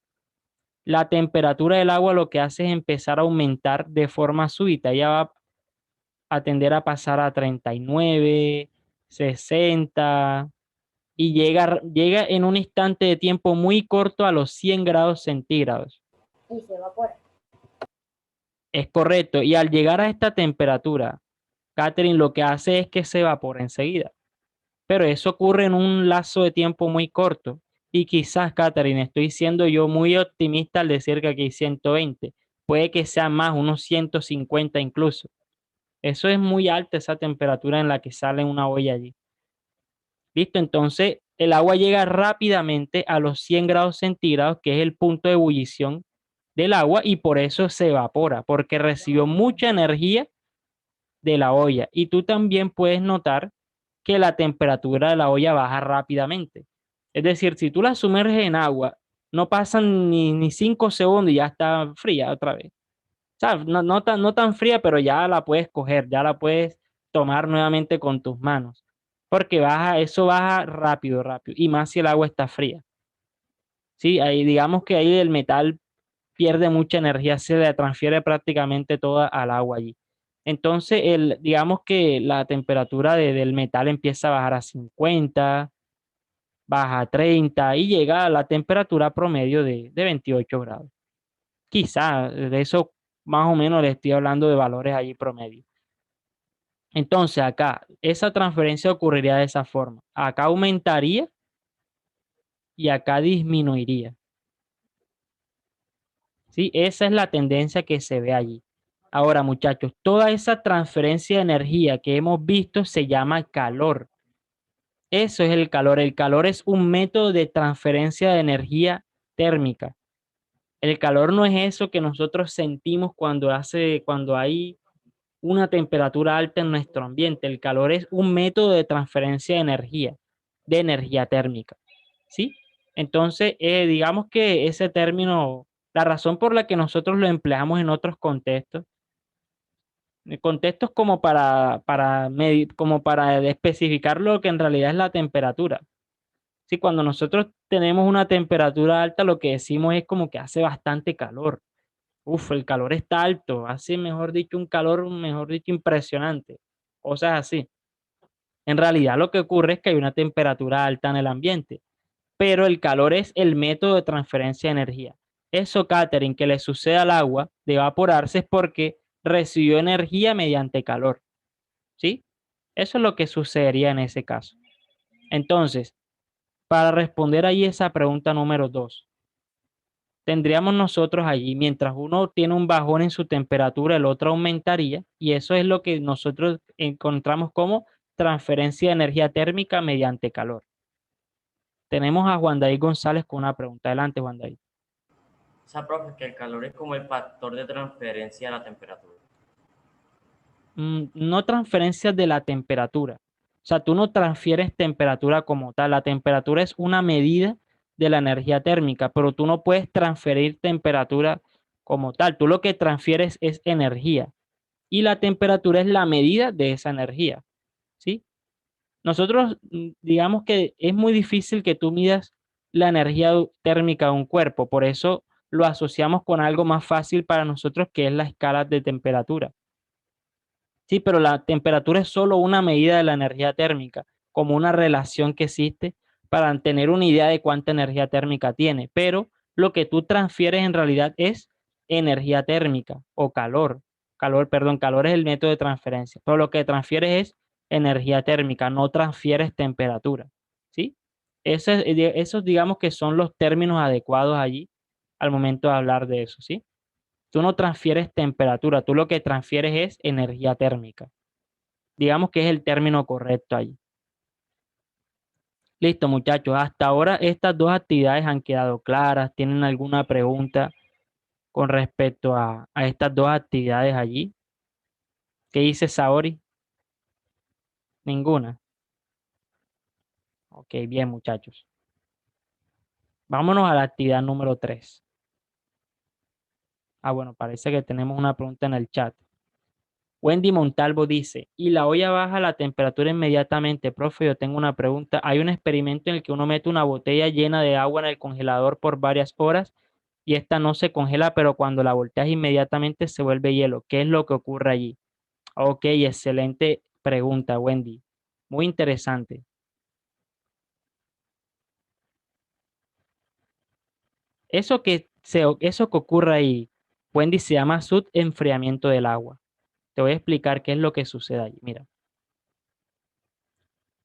la temperatura del agua lo que hace es empezar a aumentar de forma súbita. Ya va a tender a pasar a 39, 60 y llega en un instante de tiempo muy corto a los 100 grados centígrados. Y se evapora. Es correcto. Y al llegar a esta temperatura, Catherine lo que hace es que se evapora enseguida. Pero eso ocurre en un lazo de tiempo muy corto. Y quizás, Catherine, estoy siendo yo muy optimista al decir que aquí hay 120. Puede que sea más, unos 150 incluso. Eso es muy alta esa temperatura en la que sale una olla allí. ¿Listo? Entonces, el agua llega rápidamente a los 100 grados centígrados, que es el punto de ebullición del agua, y por eso se evapora, porque recibió mucha energía de la olla. Y tú también puedes notar que la temperatura de la olla baja rápidamente. Es decir, si tú la sumerges en agua, no pasan ni 5 segundos y ya está fría otra vez. O sea, no tan fría, pero ya la puedes coger, ya la puedes tomar nuevamente con tus manos. Porque eso baja rápido, rápido. Y más si el agua está fría. Sí, ahí digamos que ahí el metal pierde mucha energía, se le transfiere prácticamente toda al agua allí. Entonces, digamos que la temperatura del metal empieza a bajar a 50, baja a 30 y llega a la temperatura promedio de 28 grados. Quizá de eso más o menos le estoy hablando de valores allí promedio. Entonces, acá, esa transferencia ocurriría de esa forma. Acá aumentaría y acá disminuiría. ¿Sí? Esa es la tendencia que se ve allí. Ahora, muchachos, toda esa transferencia de energía que hemos visto se llama calor. Eso es el calor. El calor es un método de transferencia de energía térmica. El calor no es eso que nosotros sentimos cuando hay una temperatura alta en nuestro ambiente. El calor es un método de transferencia de energía térmica. ¿Sí? Entonces, digamos que ese término, la razón por la que nosotros lo empleamos en otros contextos, contextos como para especificar lo que en realidad es la temperatura. Sí, cuando nosotros tenemos una temperatura alta, lo que decimos es como que hace bastante calor. Uf, el calor está alto, hace, mejor dicho, un calor, mejor dicho, impresionante. Cosas así. En realidad lo que ocurre es que hay una temperatura alta en el ambiente, pero el calor es el método de transferencia de energía. Eso, Catherine, que le sucede al agua de evaporarse es porque recibió energía mediante calor. ¿Sí? Eso es lo que sucedería en ese caso. Entonces, para responder ahí esa pregunta número 2, tendríamos nosotros allí, mientras uno tiene un bajón en su temperatura, el otro aumentaría, y eso es lo que nosotros encontramos como transferencia de energía térmica mediante calor. Tenemos a Juan David González con una pregunta. Adelante, Juan David. O sea, profe, que el calor es como el factor de transferencia de la temperatura. No transferencias de la temperatura. O sea, tú no transfieres temperatura como tal. La temperatura es una medida de la energía térmica, pero tú no puedes transferir temperatura como tal. Tú lo que transfieres es energía y la temperatura es la medida de esa energía. ¿Sí? Nosotros, digamos que es muy difícil que tú midas la energía térmica de un cuerpo, por eso lo asociamos con algo más fácil para nosotros que es la escala de temperatura. Sí, pero la temperatura es solo una medida de la energía térmica, como una relación que existe para tener una idea de cuánta energía térmica tiene. Pero lo que tú transfieres en realidad es energía térmica o calor. Calor es el método de transferencia, pero lo que transfieres es energía térmica, no transfieres temperatura. ¿Sí? Esos digamos que son los términos adecuados allí al momento de hablar de eso, ¿sí? Tú no transfieres temperatura, tú lo que transfieres es energía térmica. Digamos que es el término correcto ahí. Listo, muchachos. Hasta ahora estas dos actividades han quedado claras. ¿Tienen alguna pregunta con respecto a estas dos actividades allí? ¿Qué dice Saori? Ninguna. Ok, bien, muchachos. Vámonos a la actividad número 3. Ah, bueno, parece que tenemos una pregunta en el chat. Wendy Montalvo dice, y la olla baja la temperatura inmediatamente. Profe, yo tengo una pregunta. Hay un experimento en el que uno mete una botella llena de agua en el congelador por varias horas y esta no se congela, pero cuando la volteas inmediatamente se vuelve hielo. ¿Qué es lo que ocurre allí? Ok, excelente pregunta, Wendy. Muy interesante. Eso que ocurre ahí, Wendy, se llama subenfriamiento del agua. Te voy a explicar qué es lo que sucede ahí. Mira.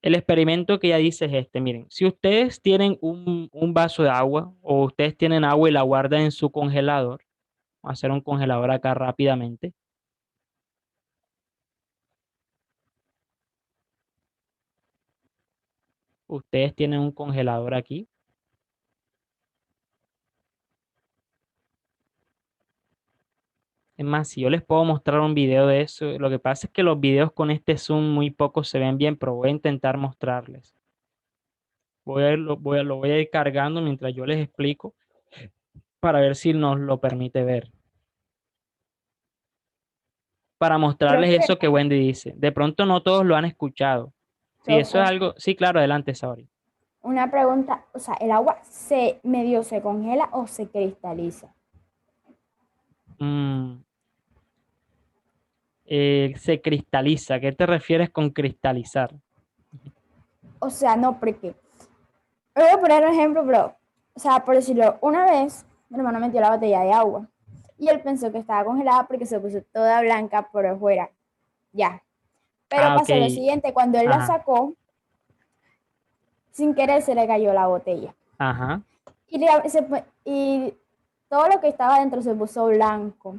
El experimento que ella dice es este, miren, si ustedes tienen un vaso de agua o ustedes tienen agua y la guardan en su congelador, vamos a hacer un congelador acá rápidamente. Ustedes tienen un congelador aquí. Es más, si yo les puedo mostrar un video de eso, lo que pasa es que los videos con este zoom muy pocos se ven bien, pero voy a intentar mostrarles. Lo voy a ir cargando mientras yo les explico para ver si nos lo permite ver. Para mostrarles Profe, eso que Wendy dice. De pronto no todos lo han escuchado. Sí, eso es profe, algo. Sí, claro, adelante, Saori. una pregunta, o sea, ¿el agua se medio se congela o se cristaliza? Mm, se cristaliza. ¿Qué te refieres con cristalizar? O sea, no, porque voy a poner un ejemplo, pero, o sea, por decirlo, una vez mi hermano metió la botella de agua y él pensó que estaba congelada porque se puso toda blanca por afuera, ya. Pero Ah, ok. pasó lo siguiente, cuando él la Ajá, sacó, sin querer se le cayó la botella. ajá. Y todo lo que estaba dentro se puso blanco.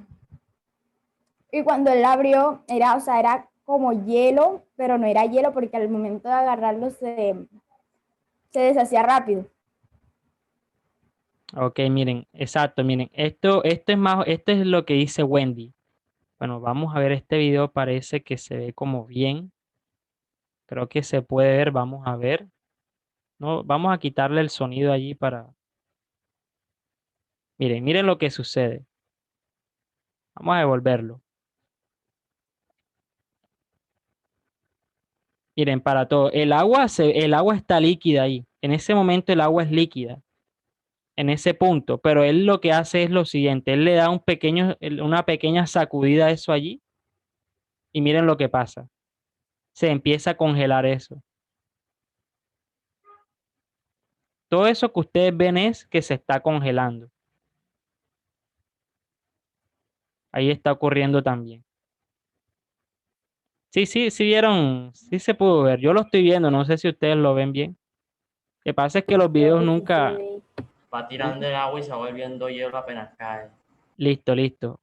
Y cuando él la abrió, o sea, era como hielo, pero no era hielo porque al momento de agarrarlo se deshacía rápido. Ok, miren, exacto, miren. Esto es lo que dice Wendy. Bueno, vamos a ver este video, parece que se ve como bien. Creo que se puede ver, vamos a ver. No, vamos a quitarle el sonido allí para. Miren lo que sucede. Vamos a devolverlo. Miren, para todo. El agua está líquida ahí. En ese momento el agua es líquida, en ese punto. Pero él lo que hace es lo siguiente. Él le da una pequeña sacudida a eso allí y miren lo que pasa. Se empieza a congelar eso. Todo eso que ustedes ven es que se está congelando. Ahí está ocurriendo también. Sí, sí, sí vieron, sí se pudo ver. Yo lo estoy viendo, no sé si ustedes lo ven bien. Lo que pasa es que los Creo videos que sí se nunca. ve. Va tirando el agua y se va volviendo hielo apenas cae. Listo, listo.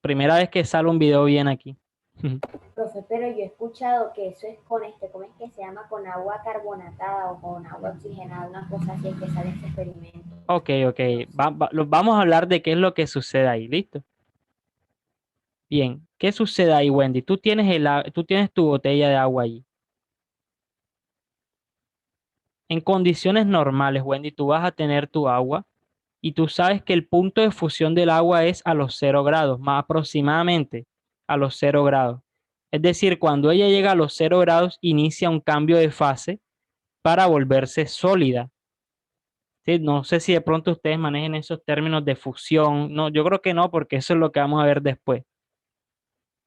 Primera vez que sale un video bien aquí. Profe, pero yo he escuchado que eso es con ¿cómo es que se llama? Con agua carbonatada o con agua oxigenada, una cosa así es que sale ese experimento. Ok, ok. No sé. Vamos a hablar de qué es lo que sucede ahí. ¿Listo? Bien. ¿Qué sucede ahí, Wendy? Tú tienes tu botella de agua ahí. En condiciones normales, Wendy, tú vas a tener tu agua y tú sabes que el punto de fusión del agua es a los 0 grados, más aproximadamente a los 0 grados. Es decir, cuando ella llega a los 0 grados, inicia un cambio de fase para volverse sólida. Sí, no sé si de pronto ustedes manejen esos términos de fusión. No, yo creo que no, porque eso es lo que vamos a ver después.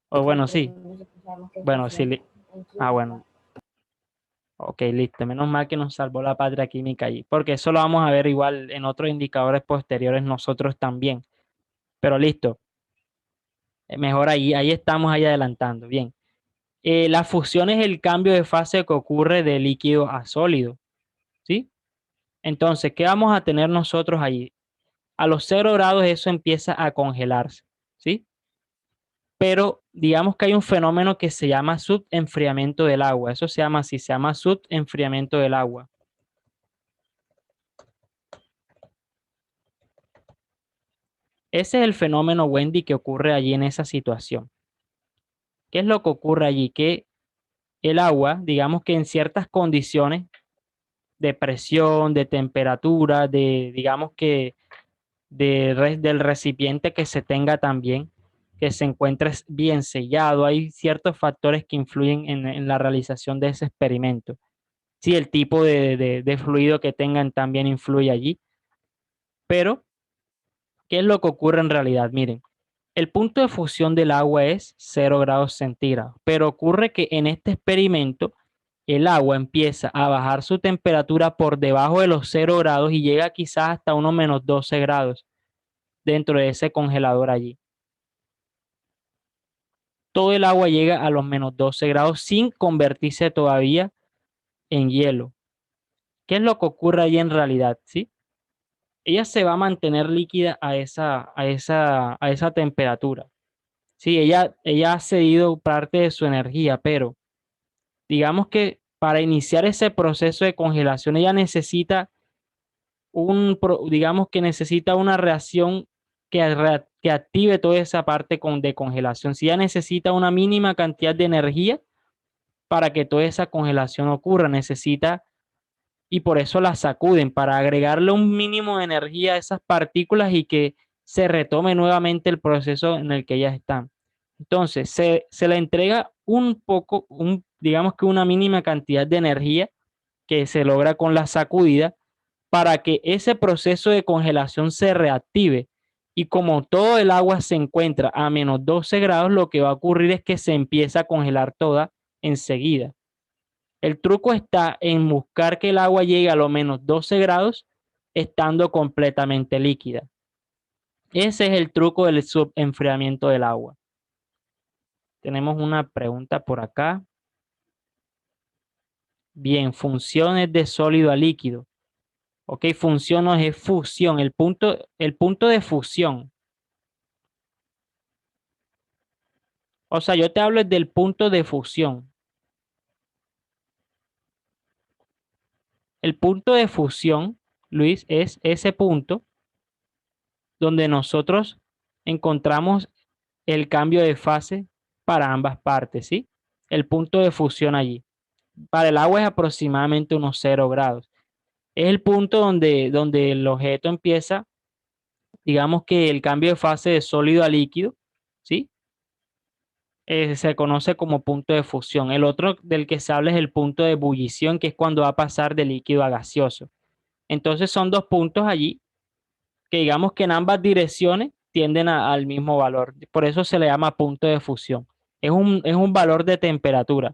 O bueno, Nosotros sí. nosotros sabemos que Bueno, sí. funciona en química. Bueno. Ok, listo. Menos mal que nos salvó la patria química allí, porque eso lo vamos a ver igual en otros indicadores posteriores nosotros también. Pero listo. Mejor ahí estamos ahí adelantando. Bien. La fusión es el cambio de fase que ocurre de líquido a sólido. ¿Sí? Entonces, ¿qué vamos a tener nosotros allí? A los 0 grados eso empieza a congelarse, ¿sí? Pero digamos que hay un fenómeno que se llama subenfriamiento del agua. Eso se llama así, se llama subenfriamiento del agua. Ese es el fenómeno, Wendy, que ocurre allí en esa situación. ¿Qué es lo que ocurre allí? Que el agua, digamos que en ciertas condiciones, de presión, de temperatura, de, digamos que, del recipiente que se tenga también, que se encuentre bien sellado. Hay ciertos factores que influyen en la realización de ese experimento. Sí, el tipo de fluido que tengan también influye allí. Pero, ¿qué es lo que ocurre en realidad? Miren, el punto de fusión del agua es 0 °C, pero ocurre que en este experimento el agua empieza a bajar su temperatura por debajo de los 0 grados y llega quizás hasta unos -12 grados dentro de ese congelador allí. Todo el agua llega a los -12 grados sin convertirse todavía en hielo. ¿Qué es lo que ocurre allí en realidad? ¿Sí? Ella se va a mantener líquida a esa temperatura. Sí, ella ha cedido parte de su energía, pero digamos que para iniciar ese proceso de congelación, ella necesita digamos que necesita una reacción que active toda esa parte de congelación. Si ella necesita una mínima cantidad de energía para que toda esa congelación ocurra, necesita, y por eso la sacuden, para agregarle un mínimo de energía a esas partículas y que se retome nuevamente el proceso en el que ellas están. Entonces, se le entrega un poco, digamos que una mínima cantidad de energía que se logra con la sacudida para que ese proceso de congelación se reactive. Y como todo el agua se encuentra a -12 grados, lo que va a ocurrir es que se empieza a congelar toda enseguida. El truco está en buscar que el agua llegue a los -12 grados estando completamente líquida. Ese es el truco del subenfriamiento del agua. Tenemos una pregunta por acá. Bien, funciones de sólido a líquido. Ok, función no es fusión, el punto de fusión. O sea, yo te hablo del punto de fusión. El punto de fusión, Luis, es ese punto donde nosotros encontramos el cambio de fase para ambas partes, ¿sí? El punto de fusión allí. Para el agua es aproximadamente unos 0 grados. Es el punto donde el objeto empieza, digamos que el cambio de fase de sólido a líquido, ¿sí? Se conoce como punto de fusión. El otro del que se habla es el punto de ebullición, que es cuando va a pasar de líquido a gaseoso. Entonces son dos puntos allí que digamos que en ambas direcciones tienden al mismo valor. Por eso se le llama punto de fusión. Es un valor de temperatura,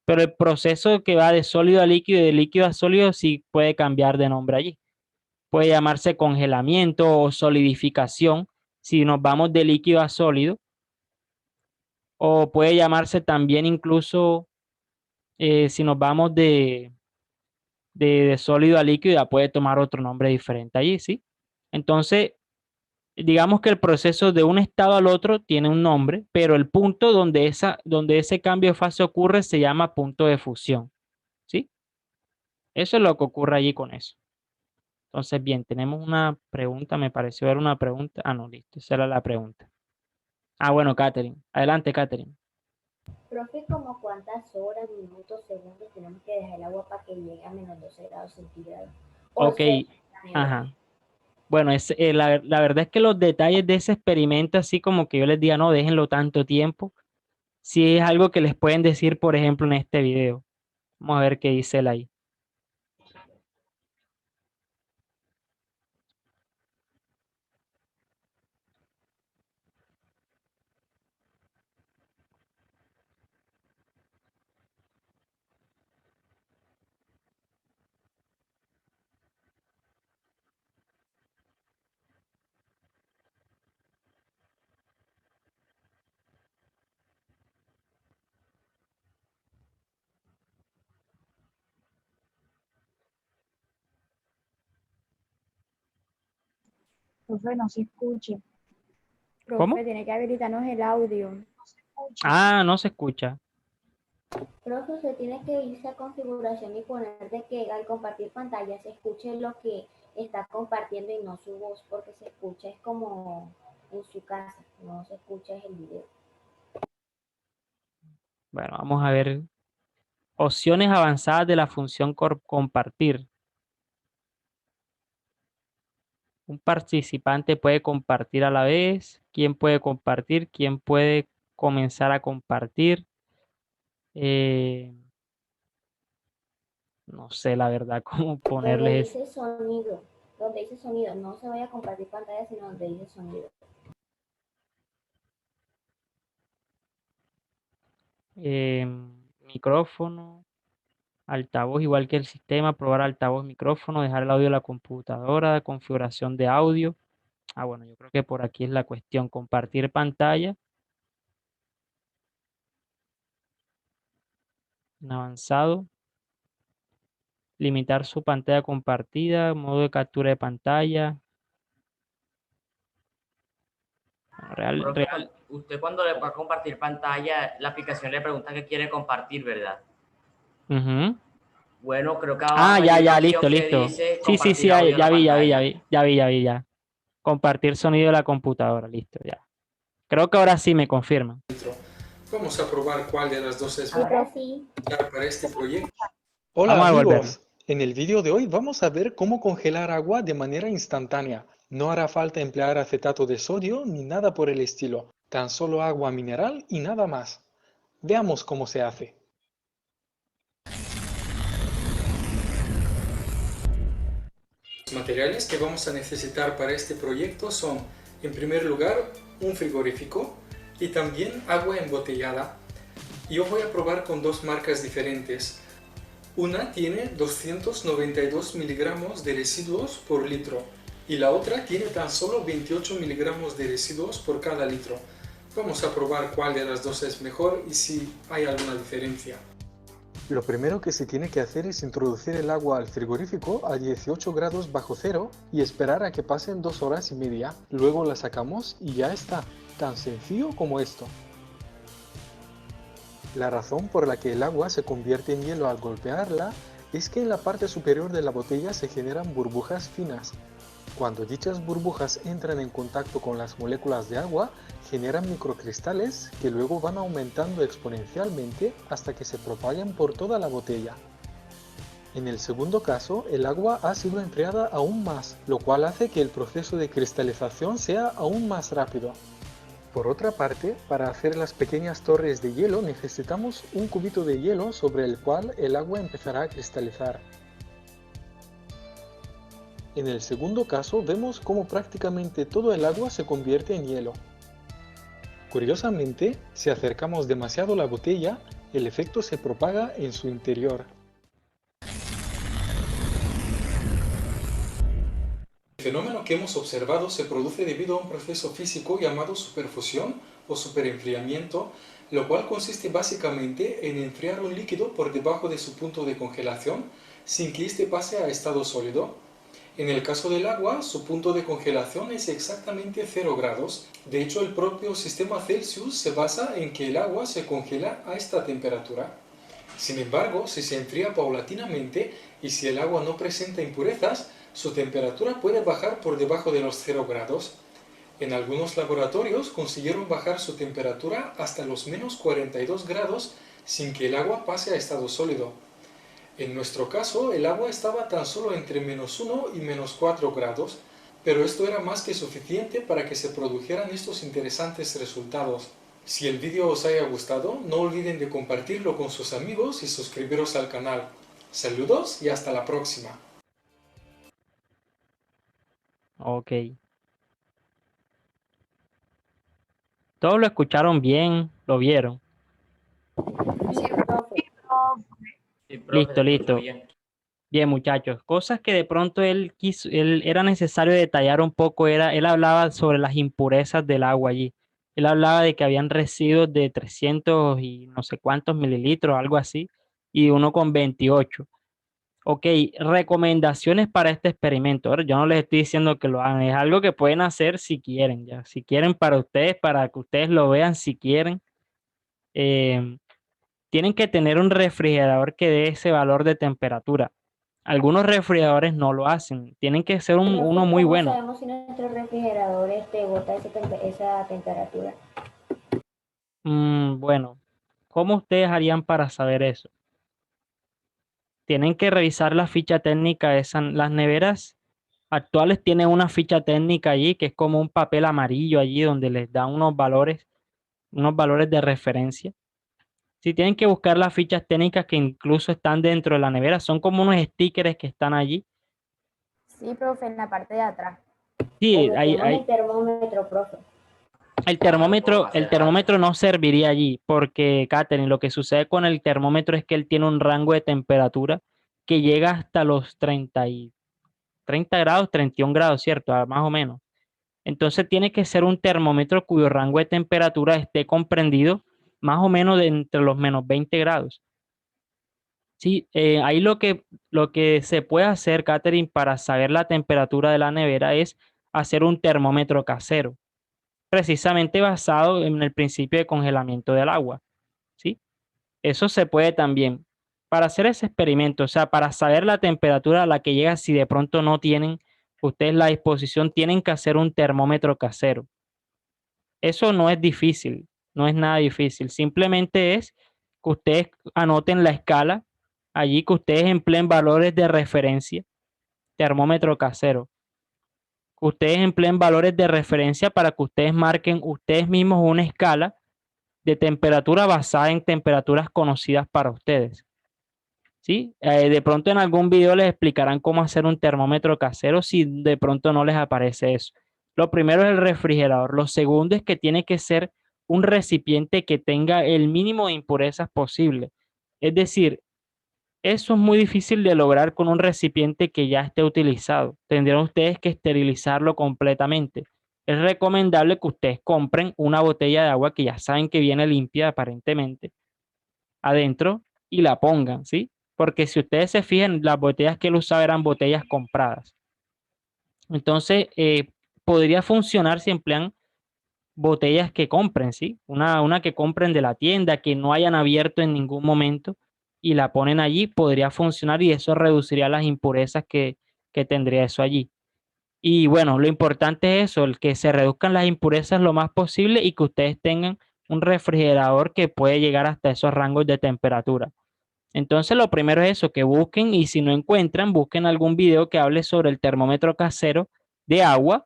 pero el proceso que va de sólido a líquido y de líquido a sólido sí puede cambiar de nombre allí. Puede llamarse congelamiento o solidificación si nos vamos de líquido a sólido, o puede llamarse también incluso si nos vamos de sólido a líquido, ya puede tomar otro nombre diferente allí, ¿sí? Entonces, digamos que el proceso de un estado al otro tiene un nombre, pero el punto donde ese cambio de fase ocurre se llama punto de fusión, ¿sí? Eso es lo que ocurre allí con eso. Entonces, bien, tenemos una pregunta, me pareció ver una pregunta. Ah, no, listo, esa era la pregunta. Ah, bueno, Catherine. Adelante, Catherine. Profe, ¿como cuántas horas, minutos, segundos tenemos que dejar el agua para que llegue a -12 °C? O Ok, se nevera. ajá. Bueno, la verdad es que los detalles de ese experimento, así como que yo les diga, no, déjenlo tanto tiempo, sí es algo que les pueden decir, por ejemplo, en este video. Vamos a ver qué dice él ahí. Profe, no se escucha. ¿Cómo? Profe, tiene que habilitarnos el audio. No se escucha. Ah, no se escucha. Profe, usted tiene que irse a configuración y poner de que al compartir pantalla se escuche lo que está compartiendo y no su voz, porque se escucha es como en su casa, no se escucha es el video. Bueno, vamos a ver Opciones avanzadas de la función compartir. Un participante puede compartir a la vez. ¿Quién puede compartir? ¿Quién puede comenzar a compartir? Eh, no sé la verdad cómo Donde ponerles eso. dice sonido, no se vaya a compartir pantalla, sino donde dice sonido. Micrófono, altavoz, igual que el sistema, probar altavoz, micrófono, dejar el audio de la computadora, configuración de audio. Ah, bueno, yo creo que por aquí es la cuestión, compartir pantalla en avanzado, limitar su pantalla compartida, modo de captura de pantalla. Bueno, Profe, usted cuando le va a compartir pantalla, la aplicación le pregunta qué quiere compartir, ¿verdad? Ujú. Bueno, creo que Ah, abajo hay ya, una ya, opción listo, que listo. dice Sí, sí, sí, compartir ya, audio de la ya vi, ya vi, ya pantalla. vi, ya vi, ya vi, ya. Compartir sonido de la computadora, listo, ya. Creo que ahora sí me confirman. Vamos a probar cuál de las dos es mejor Ahora sí. para este proyecto. Vamos Hola a devolverlo. amigos, en el vídeo de hoy vamos a ver cómo congelar agua de manera instantánea. No hará falta emplear acetato de sodio ni nada por el estilo, tan solo agua mineral y nada más. Veamos cómo se hace. Los materiales que vamos a necesitar para este proyecto son, en primer lugar, un frigorífico y también agua embotellada. Yo voy a probar con dos marcas diferentes. Una tiene 292 miligramos de residuos por litro y la otra tiene tan solo 28 miligramos de residuos por cada litro. Vamos a probar cuál de las dos es mejor y si hay alguna diferencia. Lo primero que se tiene que hacer es introducir el agua al frigorífico a 18 grados bajo cero y esperar a que pasen 2 horas y media. Luego la sacamos y ya está, tan sencillo como esto. La razón por la que el agua se convierte en hielo al golpearla es que en la parte superior de la botella se generan burbujas finas. Cuando dichas burbujas entran en contacto con las moléculas de agua, generan microcristales que luego van aumentando exponencialmente hasta que se propagan por toda la botella. En el segundo caso, el agua ha sido enfriada aún más, lo cual hace que el proceso de cristalización sea aún más rápido. Por otra parte, para hacer las pequeñas torres de hielo necesitamos un cubito de hielo sobre el cual el agua empezará a cristalizar. En el segundo caso vemos cómo prácticamente todo el agua se convierte en hielo. Curiosamente, si acercamos demasiado la botella, el efecto se propaga en su interior. El fenómeno que hemos observado se produce debido a un proceso físico llamado superfusión o superenfriamiento, lo cual consiste básicamente en enfriar un líquido por debajo de su punto de congelación sin que éste pase a estado sólido. En el caso del agua, su punto de congelación es exactamente 0 grados. De hecho, el propio sistema Celsius se basa en que el agua se congela a esta temperatura. Sin embargo, si se enfría paulatinamente y si el agua no presenta impurezas, su temperatura puede bajar por debajo de los 0 grados. En algunos laboratorios consiguieron bajar su temperatura hasta los menos 42 grados sin que el agua pase a estado sólido. En nuestro caso, el agua estaba tan solo entre menos 1 y menos 4 grados, pero esto era más que suficiente para que se produjeran estos interesantes resultados. Si el vídeo os haya gustado, no olviden de compartirlo con sus amigos y suscribiros al canal. Saludos y hasta la próxima. Ok. Todos lo escucharon bien, lo vieron. Sí, profe. Sí, profe, Listo, se escuchó listo. bien. Bien, muchachos. Cosas que de pronto él era necesario detallar un poco, él hablaba sobre las impurezas del agua allí. Él hablaba de que habían residuos de 300 y no sé cuántos mililitros, algo así, y uno con 28. Ok, recomendaciones para este experimento. Ahora, yo no les estoy diciendo que lo hagan, es algo que pueden hacer si quieren, ya. Si quieren para ustedes, para que ustedes lo vean, si quieren. Tienen que tener un refrigerador que dé ese valor de temperatura. Algunos refrigeradores no lo hacen, tienen que ser Profe, uno muy ¿cómo bueno. sabemos si nuestro refrigerador bota esa temperatura? Bueno, ¿cómo ustedes harían para saber eso? tienen que revisar la ficha técnica de las neveras actuales tienen una ficha técnica allí que es como un papel amarillo allí donde les da unos valores de referencia. Si tienen que buscar las fichas técnicas que incluso están dentro de la nevera, son como unos stickers que están allí. Sí, profe, en la parte de atrás. Sí, El termómetro, profe. El termómetro no serviría allí porque, Katherine, lo que sucede con el termómetro es que él tiene un rango de temperatura que llega hasta los 30 grados, 31 grados, ¿cierto? Más o menos. Entonces tiene que ser un termómetro cuyo rango de temperatura esté comprendido más o menos de entre los menos 20 grados. Sí, ahí lo que se puede hacer, Katherine, para saber la temperatura de la nevera es hacer un termómetro casero, precisamente basado en el principio de congelamiento del agua. ¿Sí? Eso se puede también. Para hacer ese experimento, o sea, para saber la temperatura a la que llega, si de pronto no tienen ustedes la disposición, tienen que hacer un termómetro casero. Eso no es difícil, no es nada difícil. Simplemente es que ustedes anoten la escala, allí que ustedes empleen valores de referencia, termómetro casero. Que ustedes empleen valores de referencia para que ustedes marquen ustedes mismos una escala de temperatura basada en temperaturas conocidas para ustedes. ¿Sí? De pronto en algún video les explicarán cómo hacer un termómetro casero si de pronto no les aparece eso. Lo primero es el refrigerador. Lo segundo es que tiene que ser un recipiente que tenga el mínimo de impurezas posible. Es decir, eso es muy difícil de lograr con un recipiente que ya esté utilizado. Tendrán ustedes que esterilizarlo completamente. Es recomendable que ustedes compren una botella de agua que ya saben que viene limpia aparentemente adentro y la pongan, ¿sí? Porque si ustedes se fijan, las botellas que él usaba eran botellas compradas. Entonces, podría funcionar si emplean botellas que compren, ¿sí? Una que compren de la tienda, que no hayan abierto en ningún momento y la ponen allí, podría funcionar y eso reduciría las impurezas que tendría eso allí. Y bueno, lo importante es eso, el que se reduzcan las impurezas lo más posible y que ustedes tengan un refrigerador que puede llegar hasta esos rangos de temperatura. Entonces, lo primero es eso, que busquen y si no encuentran, busquen algún video que hable sobre el termómetro casero de agua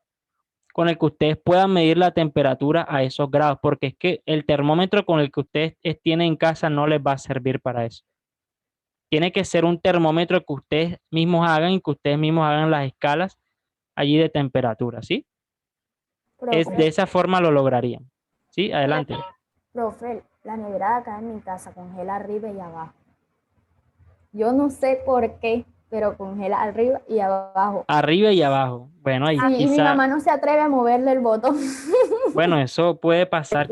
con el que ustedes puedan medir la temperatura a esos grados, porque es que el termómetro con el que ustedes tienen en casa no les va a servir para eso. Tiene que ser un termómetro que ustedes mismos hagan y que ustedes mismos hagan las escalas allí de temperatura, ¿sí? De esa forma lo lograrían. ¿Sí? Adelante. Profe, la nevera de acá en mi casa congela arriba y abajo. Yo no sé por qué, pero congela arriba y abajo. Arriba y abajo. Bueno, ahí Sí, y mi mamá no se atreve a moverle el botón. Bueno, eso puede pasar,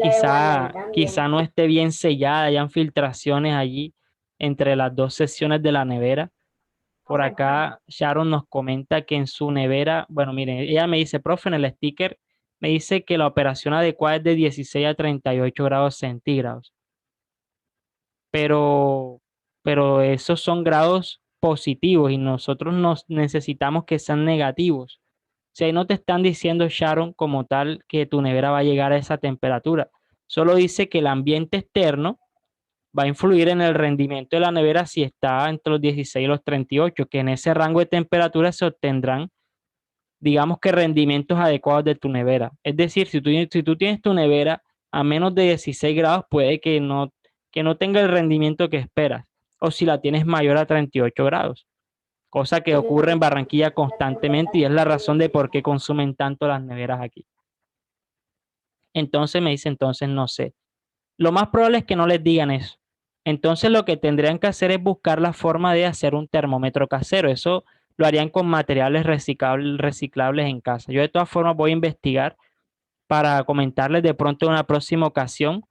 quizá no esté bien sellada, hayan filtraciones allí entre las dos secciones de la nevera. Por acá Sharon nos comenta que en su nevera, bueno, miren, ella me dice, profe, en el sticker me dice que la operación adecuada es de 16 a 38 grados centígrados. Pero esos son grados positivos y nosotros necesitamos que sean negativos. Si ahí no te están diciendo, Sharon, como tal, que tu nevera va a llegar a esa temperatura. Solo dice que el ambiente externo va a influir en el rendimiento de la nevera si está entre los 16 y los 38, que en ese rango de temperatura se obtendrán, digamos que rendimientos adecuados de tu nevera. Es decir, si tú tienes tu nevera a menos de 16 grados, puede que no tenga el rendimiento que esperas. O si la tienes mayor a 38 grados, cosa que ocurre en Barranquilla constantemente y es la razón de por qué consumen tanto las neveras aquí. Entonces me dice, entonces no sé. Lo más probable es que no les digan eso. Entonces lo que tendrían que hacer es buscar la forma de hacer un termómetro casero. Eso lo harían con materiales reciclables en casa. Yo de todas formas voy a investigar para comentarles de pronto en una próxima ocasión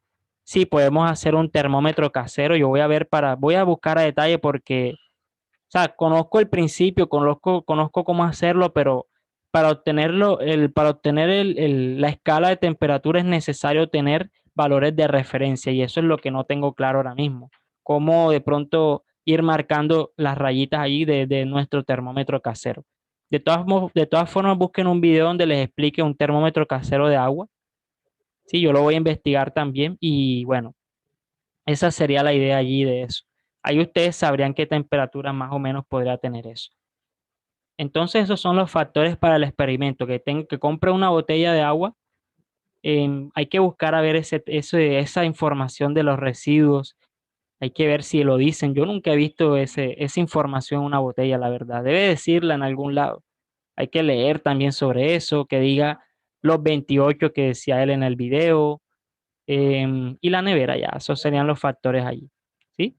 si podemos hacer un termómetro casero. Yo voy a ver voy a buscar a detalle porque, o sea, conozco el principio, conozco cómo hacerlo, pero para obtener la escala de temperatura es necesario tener valores de referencia y eso es lo que no tengo claro ahora mismo. Cómo de pronto ir marcando las rayitas ahí de nuestro termómetro casero. De todas formas, busquen un video donde les explique un termómetro casero de agua. Sí, yo lo voy a investigar también y bueno, esa sería la idea allí de eso. Ahí ustedes sabrían qué temperatura más o menos podría tener eso. Entonces, esos son los factores para el experimento, que compre una botella de agua. Hay que buscar a ver esa información de los residuos. Hay que ver si lo dicen. Yo nunca he visto esa información en una botella, la verdad. Debe decirla en algún lado. Hay que leer también sobre eso, que diga los 28 que decía él en el video, y la nevera ya. Esos serían los factores allí. ¿Sí?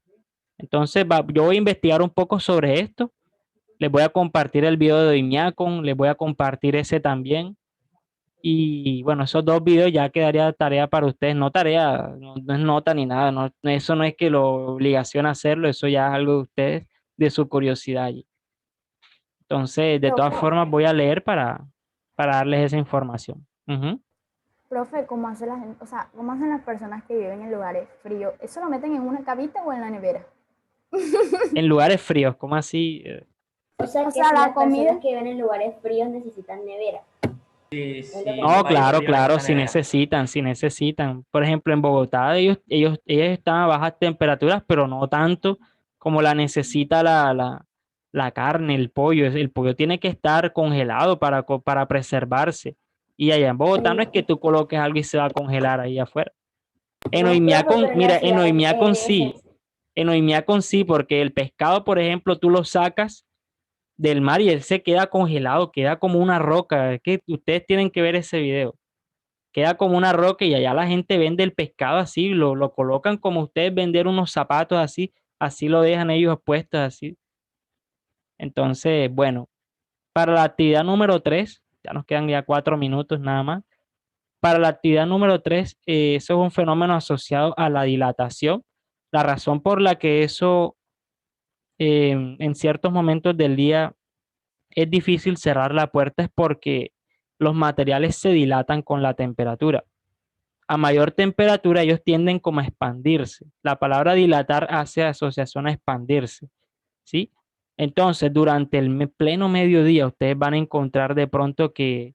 Entonces, yo voy a investigar un poco sobre esto. Les voy a compartir el video de Iñacon, les voy a compartir ese también. Y bueno, esos dos videos ya quedaría tarea para ustedes, no tarea, no es nota ni nada, eso no es que lo obligación a hacerlo, eso ya es algo de ustedes, de su curiosidad allí. Entonces, de todas Profe, formas, voy a leer para darles esa información. Ujú. profe, ¿cómo hace la gente, o sea, cómo hacen las personas que viven en lugares fríos? ¿Eso lo meten en una cavita o en la nevera? En lugares fríos, ¿cómo así? O sea, O que sea, si la las personas comida. que viven en lugares fríos necesitan nevera. Sí, Es lo sí, que en No, un país claro, frío claro, necesitan si nevera. necesitan, si necesitan. Por ejemplo, en Bogotá ellos están a bajas temperaturas, pero no tanto como la necesita la carne, el pollo. El pollo tiene que estar congelado para preservarse. Y allá en Bogotá no es que tú coloques algo y se va a congelar ahí afuera. En No, profe, Oimiacon, pero en mira, las en ciudades Oimiacon debe ser. sí, en Oimiacon sí, porque el pescado, por ejemplo, tú lo sacas del mar y él se queda congelado, queda como una roca. Es que ustedes tienen que ver ese video, queda como una roca y allá la gente vende el pescado así, lo colocan como ustedes vender unos zapatos así, así lo dejan ellos puestos así. Entonces, bueno, para la actividad número 3, ya nos quedan ya 4 minutos nada más. Para la actividad número 3, eso es un fenómeno asociado a la dilatación. La razón por la que eso en ciertos momentos del día es difícil cerrar la puerta es porque los materiales se dilatan con la temperatura. A mayor temperatura ellos tienden como a expandirse. La palabra dilatar hace asociación a expandirse, ¿sí? Entonces, durante el pleno mediodía, ustedes van a encontrar de pronto que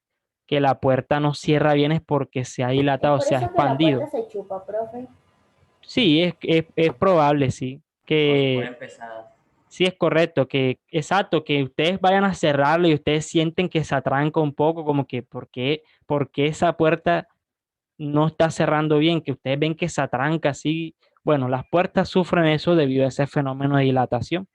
la puerta no cierra bien es porque se ha Es dilatado, por se ha eso que la puerta expandido. se chupa, profe. Sí, es probable, sí, O se que ponen pesadas. sí es correcto, exacto, que ustedes vayan a cerrarlo y ustedes sienten que se atranca un poco, como que, ¿por qué esa puerta no está cerrando bien? Que ustedes ven que se atranca así. Bueno, las puertas sufren eso debido a ese fenómeno de dilatación.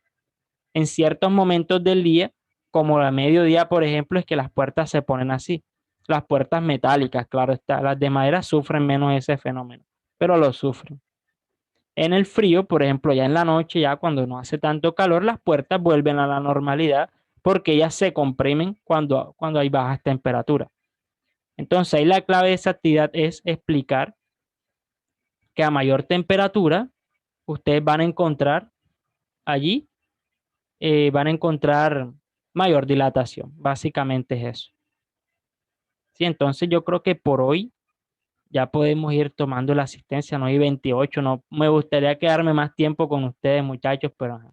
En ciertos momentos del día, como a mediodía, por ejemplo, es que las puertas se ponen así. Las puertas metálicas, claro está, las de madera sufren menos ese fenómeno, pero lo sufren. En el frío, por ejemplo, ya en la noche, ya cuando no hace tanto calor, las puertas vuelven a la normalidad porque ellas se comprimen cuando hay bajas temperaturas. Entonces, ahí la clave de esa actividad es explicar que a mayor temperatura, ustedes van a encontrar allí, van a encontrar mayor dilatación. Básicamente es eso. Sí, entonces yo creo que por hoy ya podemos ir tomando la asistencia, no hay 28, no me gustaría quedarme más tiempo con ustedes, muchachos, pero ajá,